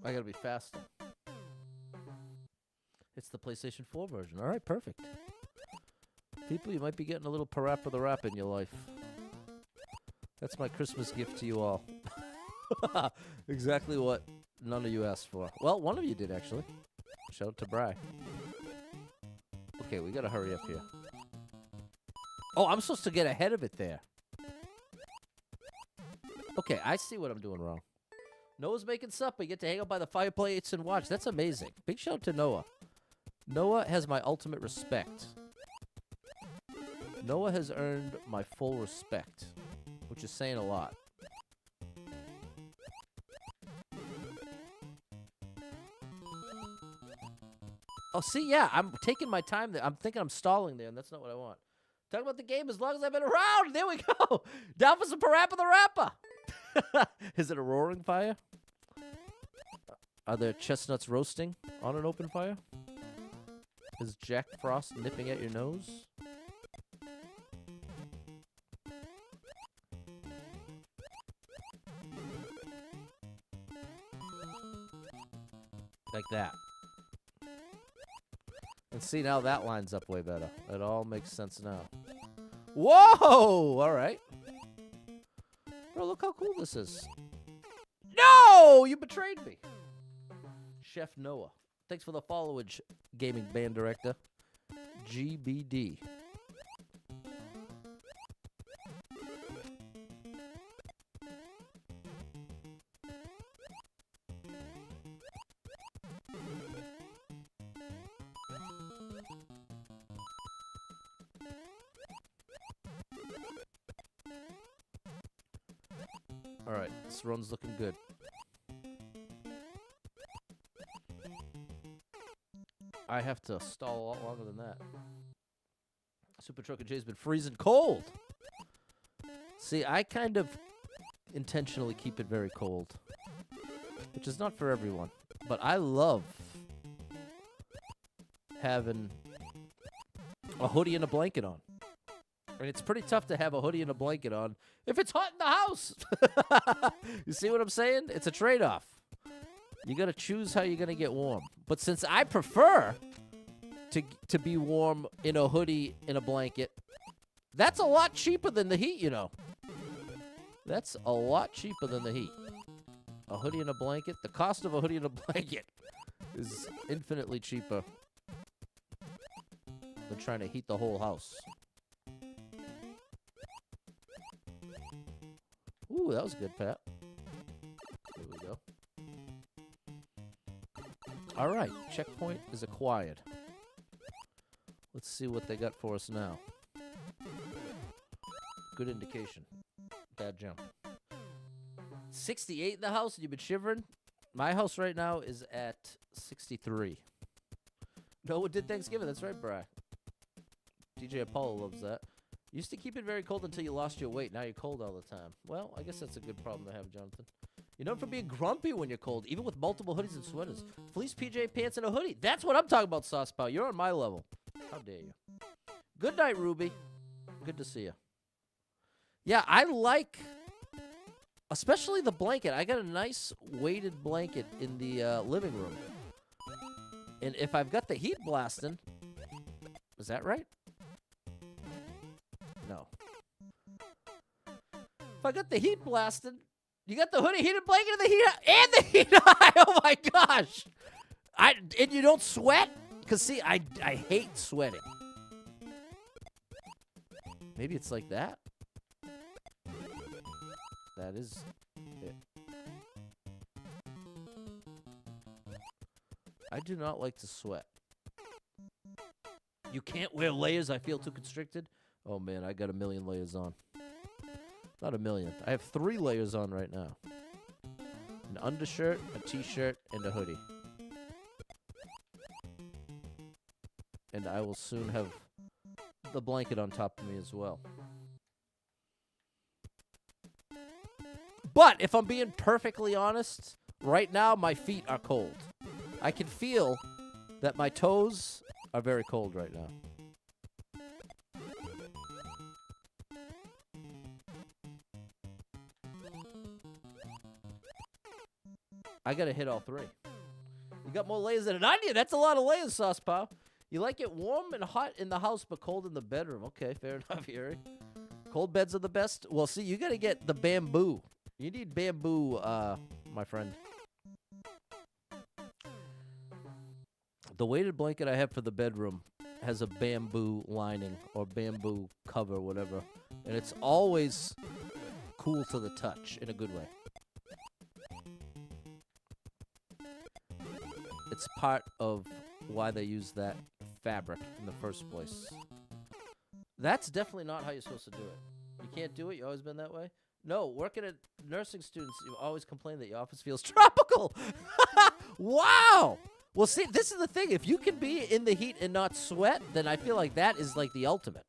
I gotta be faster. It's the PlayStation 4 version. All right, perfect. People, you might be getting a little Parappa the Rap in your life. That's my Christmas gift to you all. Exactly what none of you asked for. Well, one of you did, actually. Shout out to Bri. Okay, we gotta hurry up here. Oh, I'm supposed to get ahead of it there. Okay, I see what I'm doing wrong. Noah's making supper. You get to hang out by the fireplace and watch. That's amazing. Big shout out to Noah. Noah has my ultimate respect. Noah has earned my full respect, which is saying a lot. Oh, see, yeah, I'm taking my time there. I'm thinking I'm stalling there, and that's not what I want. Talking about the game as long as I've been around. There we go. Down for some Parappa the Rapper. Is it a roaring fire? Are there chestnuts roasting on an open fire? Is Jack Frost nipping at your nose? Like that. And see, now that lines up way better. It all makes sense now. Whoa! All right. Bro, look how cool this is. No! You betrayed me. Chef Noah. Thanks for the followage, gaming band director. GBD. All right, this run's looking good. I have to stall a lot longer than that. Super Trucker J's been freezing cold. See, I kind of intentionally keep it very cold, which is not for everyone. But I love having a hoodie and a blanket on. And it's pretty tough to have a hoodie and a blanket on if it's hot in the house. You see what I'm saying? It's a trade-off. You got to choose how you're going to get warm. But since I prefer to be warm in a hoodie and a blanket, that's a lot cheaper than the heat, you know. That's a lot cheaper than the heat. A hoodie and a blanket. The cost of a hoodie and a blanket is infinitely cheaper than trying to heat the whole house. Ooh, that was good, Pat. There we go. All right, checkpoint is acquired. Let's see what they got for us now. Good indication. Bad jump. 68 in the house, and you've been shivering? My house right now is at 63. No, it did Thanksgiving. That's right, Bri. DJ Apollo loves that. Used to keep it very cold until you lost your weight. Now you're cold all the time. Well, I guess that's a good problem to have, Jonathan. You're known for being grumpy when you're cold, even with multiple hoodies and sweaters. Fleece PJ pants and a hoodie. That's what I'm talking about, Sauce Pal. You're on my level. How dare you? Good night, Ruby. Good to see you. Yeah, I like, especially the blanket. I got a nice weighted blanket in the living room. And if I've got the heat blasting, is that right? No. If I got the heat blasting, you got the hoodie, heated blanket, and the heat high. Oh my gosh! And you don't sweat? Cause see, I hate sweating. Maybe it's like that. That is it. I do not like to sweat. You can't wear layers. I feel too constricted. Oh, man, I got a million layers on. Not a million. I have 3 layers on right now. An undershirt, a t-shirt, and a hoodie. And I will soon have the blanket on top of me as well. But if I'm being perfectly honest, right now my feet are cold. I can feel that my toes are very cold right now. I gotta hit all 3. You got more layers than an onion. That's a lot of layers, Sauce Pal. You like it warm and hot in the house, but cold in the bedroom. Okay, fair enough, Yuri. Cold beds are the best. Well, see, you gotta get the bamboo. You need bamboo, my friend. The weighted blanket I have for the bedroom has a bamboo lining or bamboo cover, whatever. And it's always cool to the touch in a good way. It's part of why they use that fabric in the first place. That's definitely not how you're supposed to do it. You can't do it? You always been that way? No, working at nursing students, you always complain that your office feels tropical. Wow! Well, see, this is the thing. If you can be in the heat and not sweat, then I feel like that is like the ultimate.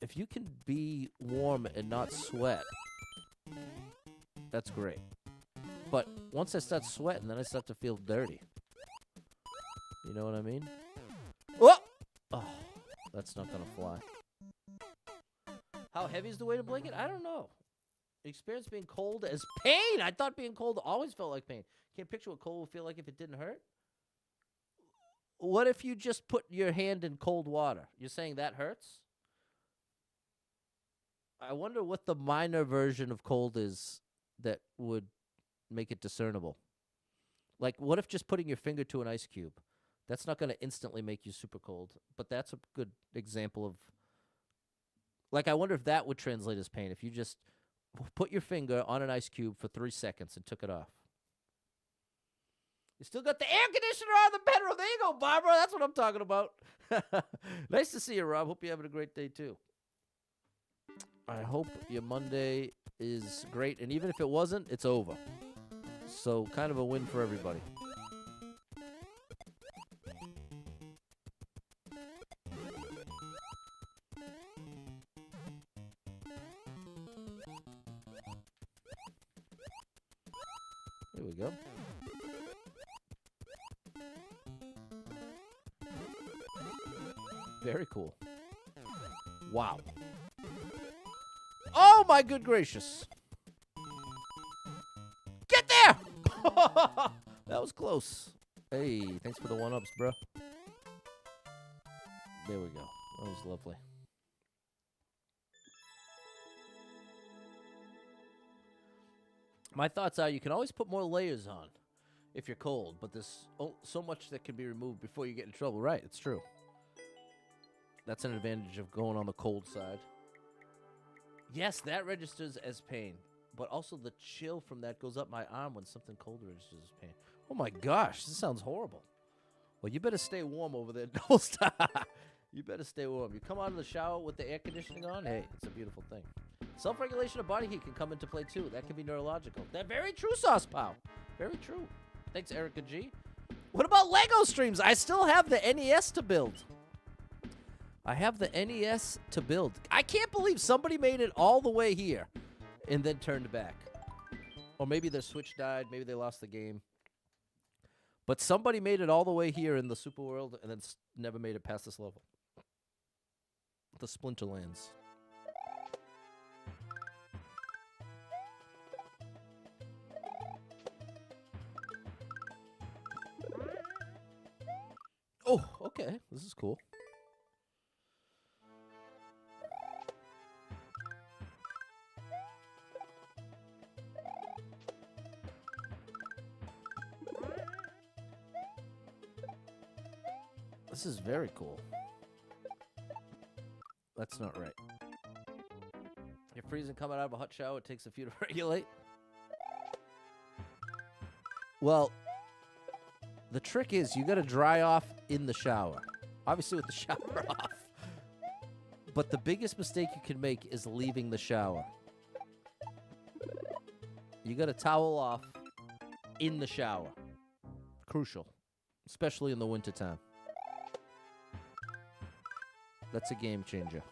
If you can be warm and not sweat, that's great. But once I start sweating, then I start to feel dirty. You know what I mean? Oh! Oh, that's not gonna fly. How heavy is the weight of blanket? I don't know. Experience being cold as pain. I thought being cold always felt like pain. Can't picture what cold would feel like if it didn't hurt. What if you just put your hand in cold water? You're saying that hurts? I wonder what the minor version of cold is that would make it discernible. Like, what if just putting your finger to an ice cube? That's not going to instantly make you super cold, but that's a good example of... Like, I wonder if that would translate as pain, if you just put your finger on an ice cube for 3 seconds and took it off. You still got the air conditioner on the bedroom. There you go, Barbara. That's what I'm talking about. Nice to see you, Rob. Hope you're having a great day, too. I hope your Monday is great, and even if it wasn't, it's over. So, kind of a win for everybody. Here we go. Very cool. Wow. Oh, my good gracious. Get there! That was close. Hey, thanks for the one-ups, bro. There we go. That was lovely. My thoughts are you can always put more layers on if you're cold, but there's so much that can be removed before you get in trouble. Right, it's true. That's an advantage of going on the cold side. Yes, that registers as pain, but also the chill from that goes up my arm when something cold registers as pain. Oh my gosh, this sounds horrible. Well, you better stay warm over there, Double Star. You better stay warm. You come out of the shower with the air conditioning on, hey, it's a beautiful thing. Self-regulation of body heat can come into play, too. That can be neurological. That's very true, Sauce Pow. Very true. Thanks, Erica G. What about Lego streams? I still have the NES to build. I have the NES to build. I can't believe somebody made it all the way here and then turned back. Or maybe their Switch died. Maybe they lost the game. But somebody made it all the way here in the Super World and then never made it past this level. The Splinterlands. Oh, okay. This is cool. This is very cool. That's not right. You're freezing coming out of a hot shower. It takes a few to regulate. Well, the trick is you got to dry off in the shower. Obviously with the shower off. But the biggest mistake you can make is leaving the shower. You got to towel off in the shower. Crucial. Especially in the wintertime. That's a game changer.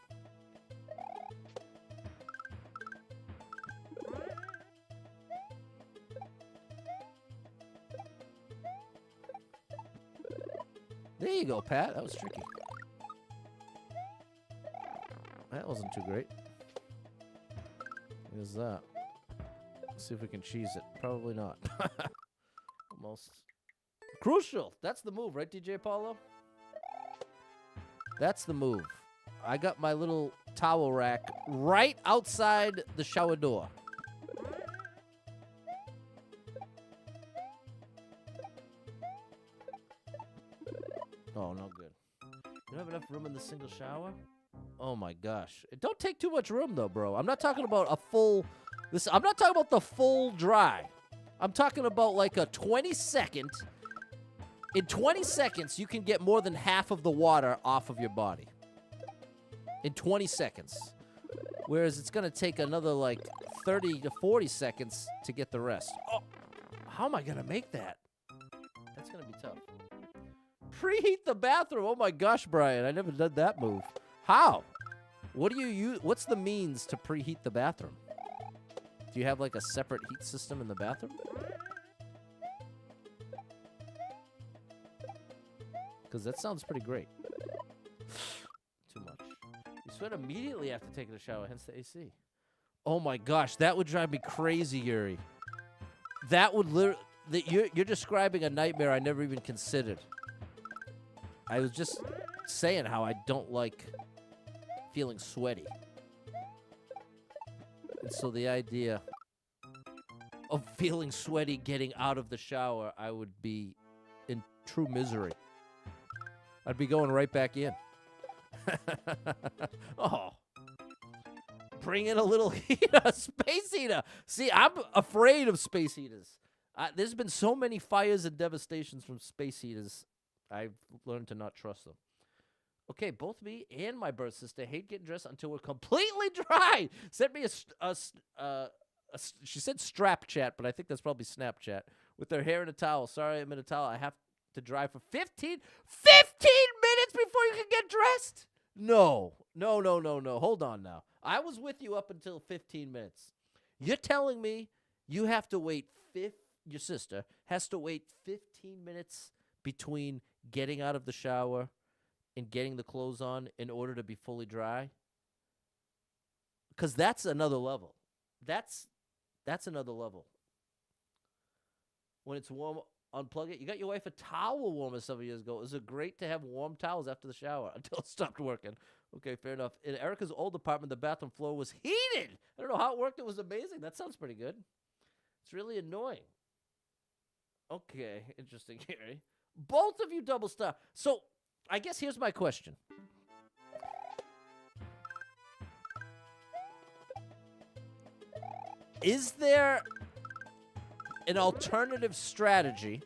There you go, Pat. That was tricky. That wasn't too great. What is that? Let's see if we can cheese it. Probably not. Almost. Crucial. That's the move, right, DJ Paulo? That's the move. I got my little towel rack right outside the shower door. Oh, no good. You don't have enough room in the single shower? Oh my gosh. It don't take too much room though, bro. I'm not talking about a full I'm not talking about the full dry. I'm talking about like a 20-second. In 20 seconds, you can get more than half of the water off of your body. In 20 seconds. Whereas it's going to take another like 30 to 40 seconds to get the rest. Oh, how am I going to make that? That's going to be tough. Preheat the bathroom. Oh my gosh, Brian. I never did that move. How? What do you use? What's the means to preheat the bathroom? Do you have like a separate heat system in the bathroom? Because that sounds pretty great. Too much. You sweat immediately after taking a shower, hence the AC. Oh my gosh, that would drive me crazy, Yuri. That would literally... You're describing a nightmare I never even considered. I was just saying how I don't like feeling sweaty. And so the idea of feeling sweaty getting out of the shower, I would be in true misery. I'd be going right back in. Oh. Bring in a little heater, space heater. See, I'm afraid of space heaters. There's been so many fires and devastations from space heaters. I've learned to not trust them. Okay, both me and my birth sister hate getting dressed until we're completely dry. Sent me she said strap chat, but I think that's probably Snapchat. With their hair in a towel. Sorry, I'm in a towel. I have to dry for 15 minutes before you can get dressed? No. Hold on now. I was with you up until 15 minutes. You're telling me you have to wait, your sister has to wait 15 minutes between getting out of the shower and getting the clothes on in order to be fully dry? Because that's another level. That's another level. When it's warm, unplug it. You got your wife a towel warmer several years ago. Is it great to have warm towels after the shower until it stopped working? Okay, fair enough. In Erica's old apartment, the bathroom floor was heated. I don't know how it worked. It was amazing. That sounds pretty good. It's really annoying. Okay, interesting, Gary. Both of you double star. So, I guess here's my question. Is there an alternative strategy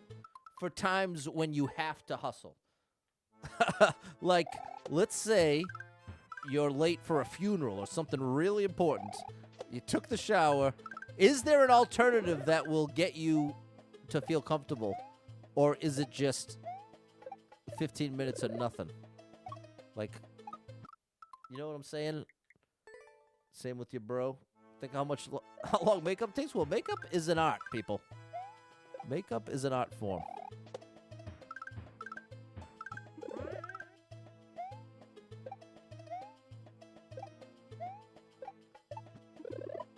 for times when you have to hustle? Like, let's say you're late for a funeral or something really important. You took the shower. Is there an alternative that will get you to feel comfortable? Or is it just 15 minutes or nothing? Like, you know what I'm saying? Same with your bro. Think how long makeup takes? Well, makeup is an art, people. Makeup is an art form.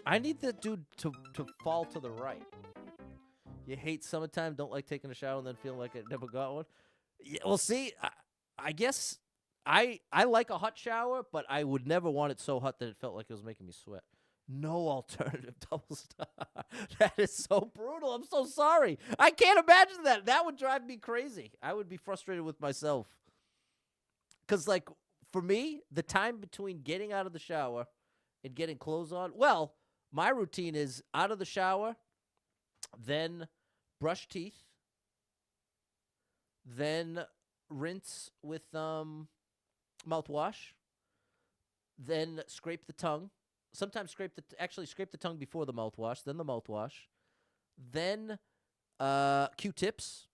I need that dude to fall to the right. You hate summertime, don't like taking a shower, and then feel like I never got one? Yeah, well, see, I guess I like a hot shower, but I would never want it so hot that it felt like it was making me sweat. No alternative double star. That is so brutal. I'm so sorry. I can't imagine that. That would drive me crazy. I would be frustrated with myself. Because, like, for me, the time between getting out of the shower and getting clothes on, well, my routine is out of the shower, then brush teeth, then rinse with mouthwash, then scrape the tongue. Sometimes scrape the tongue before the mouthwash, then the mouthwash, then Q-tips,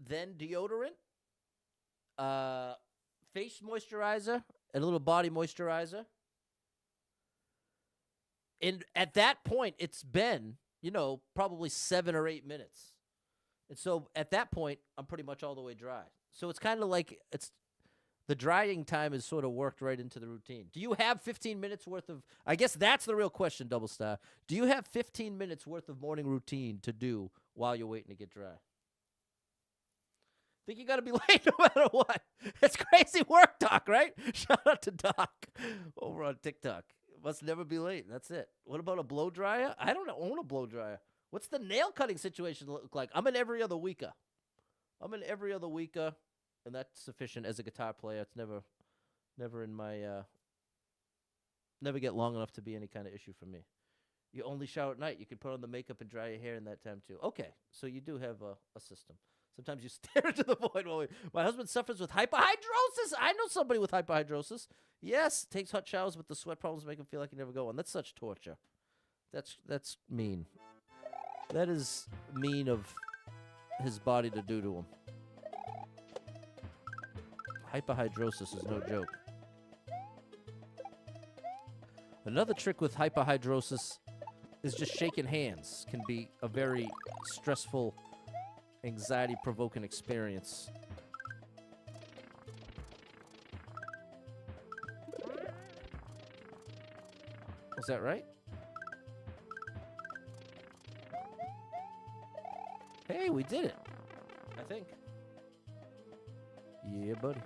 then deodorant, face moisturizer, and a little body moisturizer. And at that point, it's been, probably 7 or 8 minutes. And so at that point, I'm pretty much all the way dry. So it's kind of like the drying time is sort of worked right into the routine. Do you have 15 minutes worth of, I guess that's the real question, Double Star. Do you have 15 minutes worth of morning routine to do while you're waiting to get dry? Think you got to be late no matter what. It's crazy work, Doc, right? Shout out to Doc over on TikTok. Must never be late. That's it. What about a blow dryer? I don't own a blow dryer. What's the nail cutting situation look like? I'm an every other weeker. I'm an every other weeker, and that's sufficient as a guitar player. It's never in my, never get long enough to be any kind of issue for me. You only shower at night. You can put on the makeup and dry your hair in that time, too. Okay, so you do have a system. Sometimes you stare into the void while my husband suffers with hyperhidrosis. I know somebody with hyperhidrosis. Yes, takes hot showers, but the sweat problems make him feel like he never go on. That's such torture. That's mean. That is mean of his body to do to him. Hyperhidrosis is no joke. Another trick with hyperhidrosis is just shaking hands. Can be a very stressful, anxiety-provoking experience. Was that right? Hey, we did it. I think. Yeah, buddy.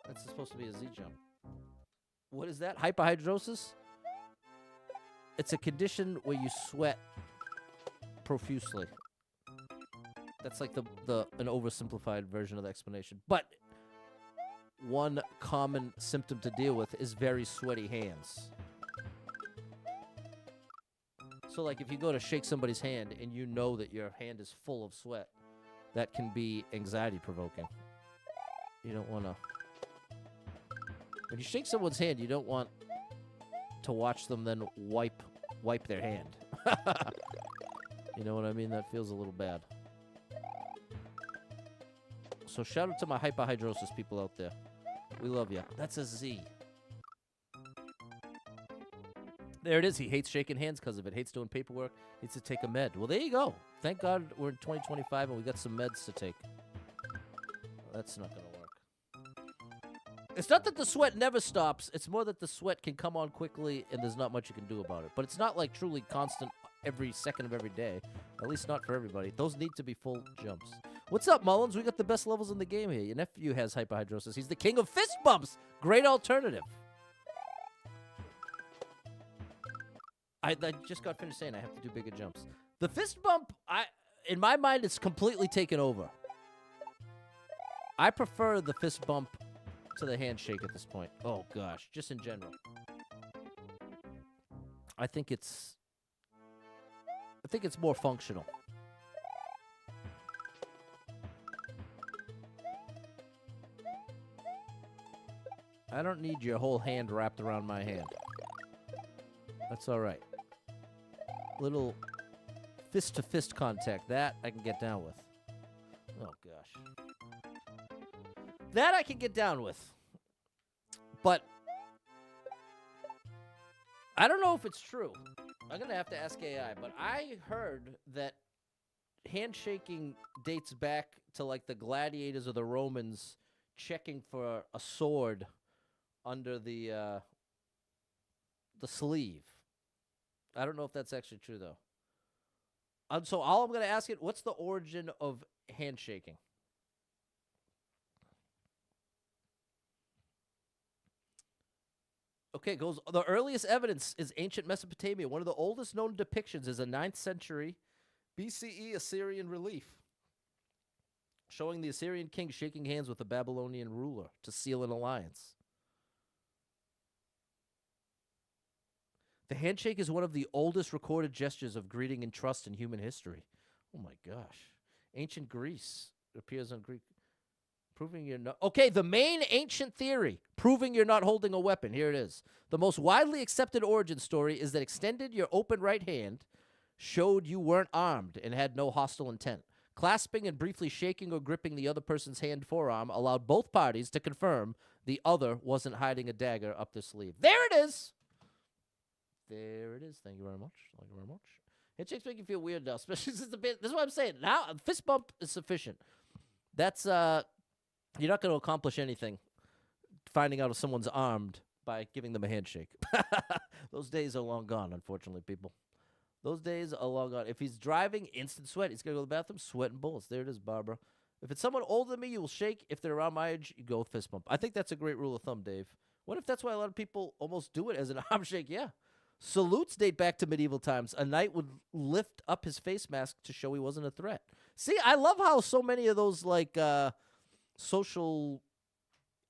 That's supposed to be a Z jump. What is that? Hyperhidrosis? It's a condition where you sweat profusely. That's like an oversimplified version of the explanation. But one common symptom to deal with is very sweaty hands. So, like, if you go to shake somebody's hand and you know that your hand is full of sweat, that can be anxiety-provoking. You don't want to... When you shake someone's hand, you don't want to watch them then wipe their hand. You know what I mean? That feels a little bad. So, shout out to my hyperhidrosis people out there. We love you. That's a Z. There it is. He hates shaking hands because of it. Hates doing paperwork. Needs to take a med. Well, there you go. Thank God we're in 2025 and we got some meds to take. That's not going to work. It's not that the sweat never stops. It's more that the sweat can come on quickly and there's not much you can do about it. But it's not like truly constant every second of every day. At least not for everybody. Those need to be full jumps. What's up, Mullins? We got the best levels in the game here. Your nephew has hyperhidrosis. He's the king of fist bumps. Great alternative. I just got finished saying I have to do bigger jumps. The fist bump, in my mind, it's completely taken over. I prefer the fist bump to the handshake at this point. Oh, gosh. Just in general. I think it's more functional. I don't need your whole hand wrapped around my hand. That's all right. Little fist-to-fist contact. That I can get down with. Oh, gosh. That I can get down with. But I don't know if it's true. I'm going to have to ask AI. But I heard that handshaking dates back to, like, the gladiators or the Romans checking for a sword under the sleeve. I don't know if that's actually true, though. So all I'm going to ask it, what's the origin of handshaking? Okay, goes. The earliest evidence is ancient Mesopotamia. One of the oldest known depictions is a 9th century BCE Assyrian relief showing the Assyrian king shaking hands with a Babylonian ruler to seal an alliance. The handshake is one of the oldest recorded gestures of greeting and trust in human history. Oh, my gosh. Ancient Greece appears on Greek. Proving you're not... Okay, the main ancient theory, proving you're not holding a weapon. Here it is. The most widely accepted origin story is that extended your open right hand showed you weren't armed and had no hostile intent. Clasping and briefly shaking or gripping the other person's hand forearm allowed both parties to confirm the other wasn't hiding a dagger up their sleeve. There it is! There it is. Thank you very much. Thank you very much. Handshakes make you feel weird now, especially since the bit. This is what I'm saying. Now, a fist bump is sufficient. That's you're not going to accomplish anything finding out if someone's armed by giving them a handshake. Those days are long gone, unfortunately, people. Those days are long gone. If he's driving, instant sweat. He's going to go to the bathroom, sweating bullets. There it is, Barbara. If it's someone older than me, you will shake. If they're around my age, you go with fist bump. I think that's a great rule of thumb, Dave. What if that's why a lot of people almost do it as an arm shake? Yeah. Salutes date back to medieval times. A knight would lift up his face mask to show he wasn't a threat. See, I love how so many of those like social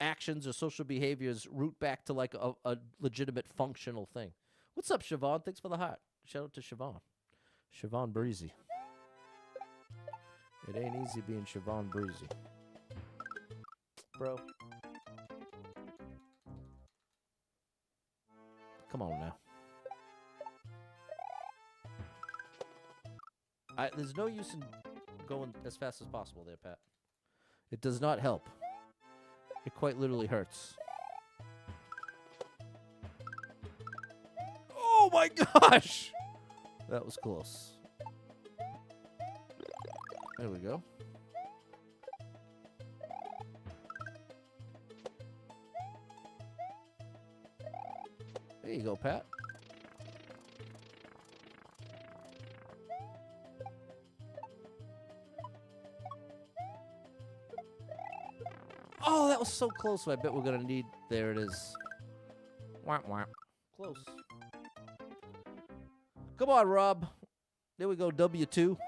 actions or social behaviors root back to like a legitimate functional thing. What's up, Siobhan? Thanks for the heart. Shout out to Siobhan. Siobhan Breezy. It ain't easy being Siobhan Breezy. Bro. Come on now. There's no use in going as fast as possible there, Pat. It does not help. It quite literally hurts. Oh my gosh! That was close. There we go. There you go, Pat. Oh, that was so close. I bet we're going to need... There it is. Womp womp. Close. Come on, Rob. There we go, W2.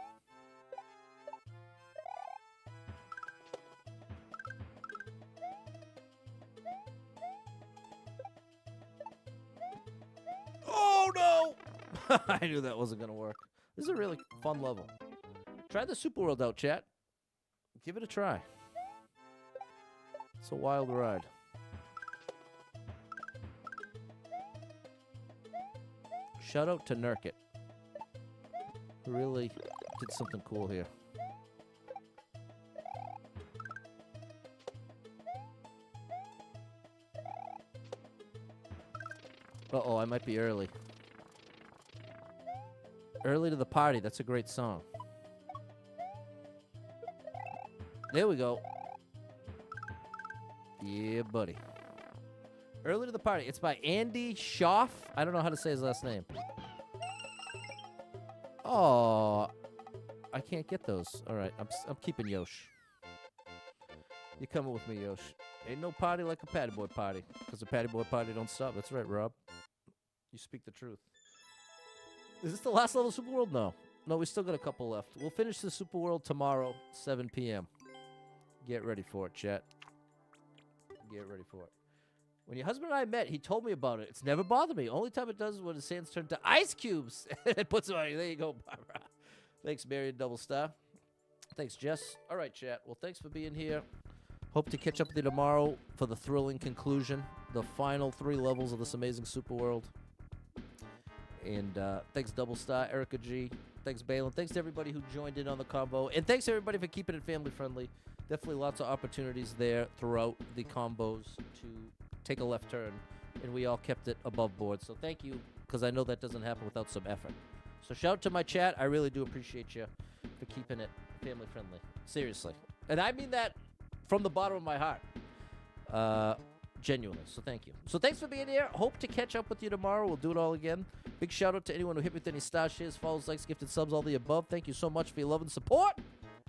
Oh, no! I knew that wasn't going to work. This is a really fun level. Try the Super World out, chat. Give it a try. It's a wild ride. Shout out to Nurket. Really did something cool here. Uh-oh, I might be early. Early to the party. That's a great song. There we go. Yeah, buddy. Early to the party. It's by Andy Schaff. I don't know how to say his last name. Oh, I can't get those. All right, I'm keeping Yosh. You coming with me, Yosh? Ain't no party like a patty boy party, because a patty boy party don't stop. That's right, Rob. You speak the truth. Is this the last level of Super World? No. No, we still got a couple left. We'll finish the Super World tomorrow, 7 p.m. Get ready for it, chat. Get ready for it. When your husband and I met, he told me about it. It's never bothered me. Only time it does is when his sands turn to ice cubes. It puts them on you. There you go, Barbara. Thanks, Marion Double Star. Thanks, Jess. All right, chat. Well, thanks for being here. Hope to catch up with you tomorrow for the thrilling conclusion, the final 3 levels of this amazing Super World. And thanks, Double Star, Erica G. Thanks, Balin. Thanks to everybody who joined in on the combo. And thanks, everybody, for keeping it family-friendly. Definitely lots of opportunities there throughout the combos to take a left turn, and we all kept it above board. So thank you, because I know that doesn't happen without some effort. So shout out to my chat. I really do appreciate you for keeping it family-friendly. Seriously. And I mean that from the bottom of my heart. Genuinely. So thank you. So thanks for being here. Hope to catch up with you tomorrow. We'll do it all again. Big shout out to anyone who hit me with any stars, shares, follows, likes, gifted subs, all the above. Thank you so much for your love and support.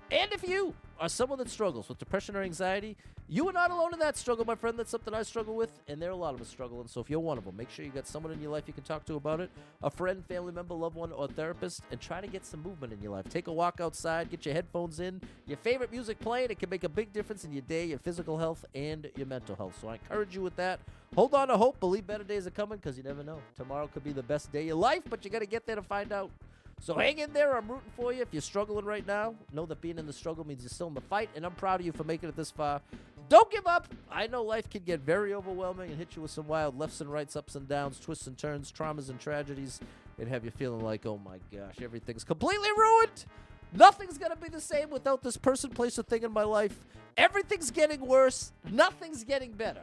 And if you are someone that struggles with depression or anxiety, you are not alone in that struggle, my friend. That's something I struggle with, and there are a lot of us struggling. So if you're one of them, make sure you got someone in your life you can talk to about it, a friend, family member, loved one, or therapist, and try to get some movement in your life. Take a walk outside, get your headphones in, your favorite music playing. It can make a big difference in your day, your physical health, and your mental health. So I encourage you with that. Hold on to hope. Believe better days are coming, because you never know. Tomorrow could be the best day of your life, but you got to get there to find out. So hang in there. I'm rooting for you. If you're struggling right now, know that being in the struggle means you're still in the fight, and I'm proud of you for making it this far. Don't give up. I know life can get very overwhelming and hit you with some wild lefts and rights, ups and downs, twists and turns, traumas and tragedies, and have you feeling like, oh my gosh, everything's completely ruined. Nothing's going to be the same without this person, place, or thing in my life. Everything's getting worse. Nothing's getting better.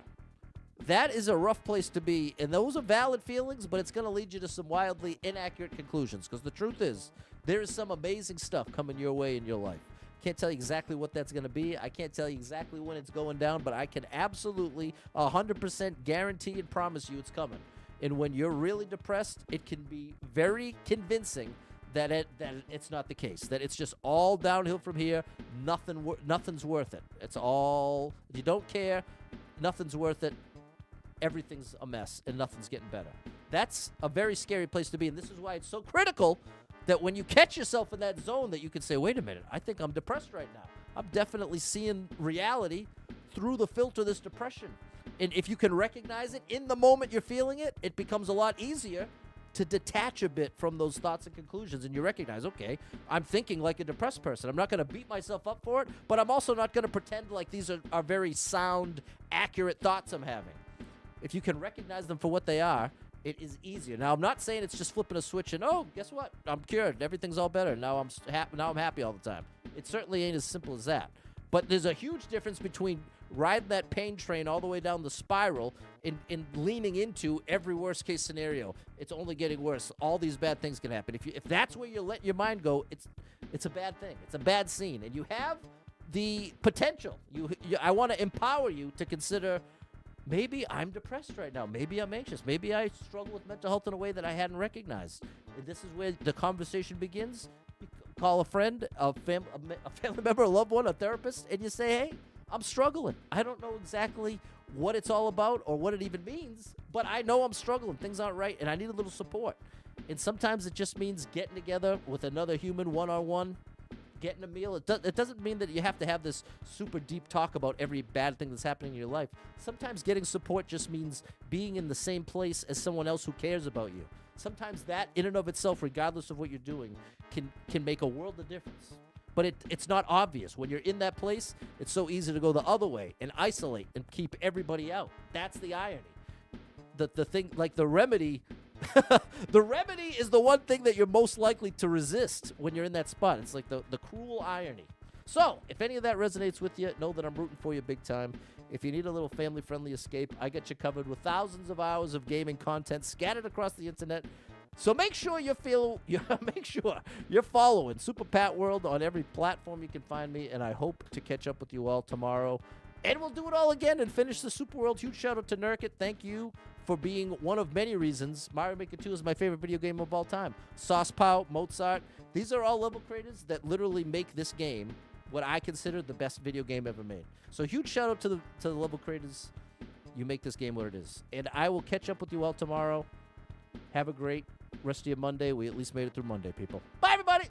That is a rough place to be, and those are valid feelings, but it's going to lead you to some wildly inaccurate conclusions, because the truth is, there is some amazing stuff coming your way in your life. Can't tell you exactly what that's going to be. I can't tell you exactly when it's going down, but I can absolutely 100% guarantee and promise you it's coming. And when you're really depressed, it can be very convincing that it's not the case, that it's just all downhill from here. Nothing's worth it. It's all, you don't care, nothing's worth it. Everything's a mess, and nothing's getting better. That's a very scary place to be. And this is why it's so critical that when you catch yourself in that zone that you can say, wait a minute, I think I'm depressed right now. I'm definitely seeing reality through the filter of this depression. And if you can recognize it in the moment you're feeling it, it becomes a lot easier to detach a bit from those thoughts and conclusions. And you recognize, okay, I'm thinking like a depressed person. I'm not going to beat myself up for it, but I'm also not going to pretend like these are very sound, accurate thoughts I'm having. If you can recognize them for what they are, it is easier. Now, I'm not saying it's just flipping a switch and, oh, guess what? I'm cured. Everything's all better. Now I'm happy all the time. It certainly ain't as simple as that. But there's a huge difference between riding that pain train all the way down the spiral and leaning into every worst case scenario. It's only getting worse. All these bad things can happen. If that's where you let your mind go, it's a bad thing. It's a bad scene. And you have the potential. I want to empower you to consider, maybe I'm depressed right now. Maybe I'm anxious. Maybe I struggle with mental health in a way that I hadn't recognized. And this is where the conversation begins. You call a friend, a family member, a loved one, a therapist, and you say, hey, I'm struggling. I don't know exactly what it's all about or what it even means, but I know I'm struggling. Things aren't right, and I need a little support. And sometimes it just means getting together with another human one-on-one, getting a meal. It doesn't mean that you have to have this super deep talk about every bad thing that's happening in your life. Sometimes getting support just means being in the same place as someone else who cares about you. Sometimes that, in and of itself, regardless of what you're doing, can make a world of difference. But it's not obvious. When you're in that place, it's so easy to go the other way and isolate and keep everybody out. That's the irony. The thing, like the remedy, the remedy is the one thing that you're most likely to resist when you're in that spot. It's like the cruel irony. So, if any of that resonates with you, know that I'm rooting for you big time. If you need a little family-friendly escape, I got you covered with thousands of hours of gaming content scattered across the internet. So make sure you're following Super Pat World on every platform you can find me, and I hope to catch up with you all tomorrow. And we'll do it all again and finish the Super World. Huge shout out to Nurket. Thank you for being one of many reasons Mario Maker 2 is my favorite video game of all time. Sauce Pow, Mozart, these are all level creators that literally make this game what I consider the best video game ever made. So huge shout out to the level creators. You make this game what it is. And I will catch up with you all tomorrow. Have a great rest of your Monday. We at least made it through Monday, people. Bye!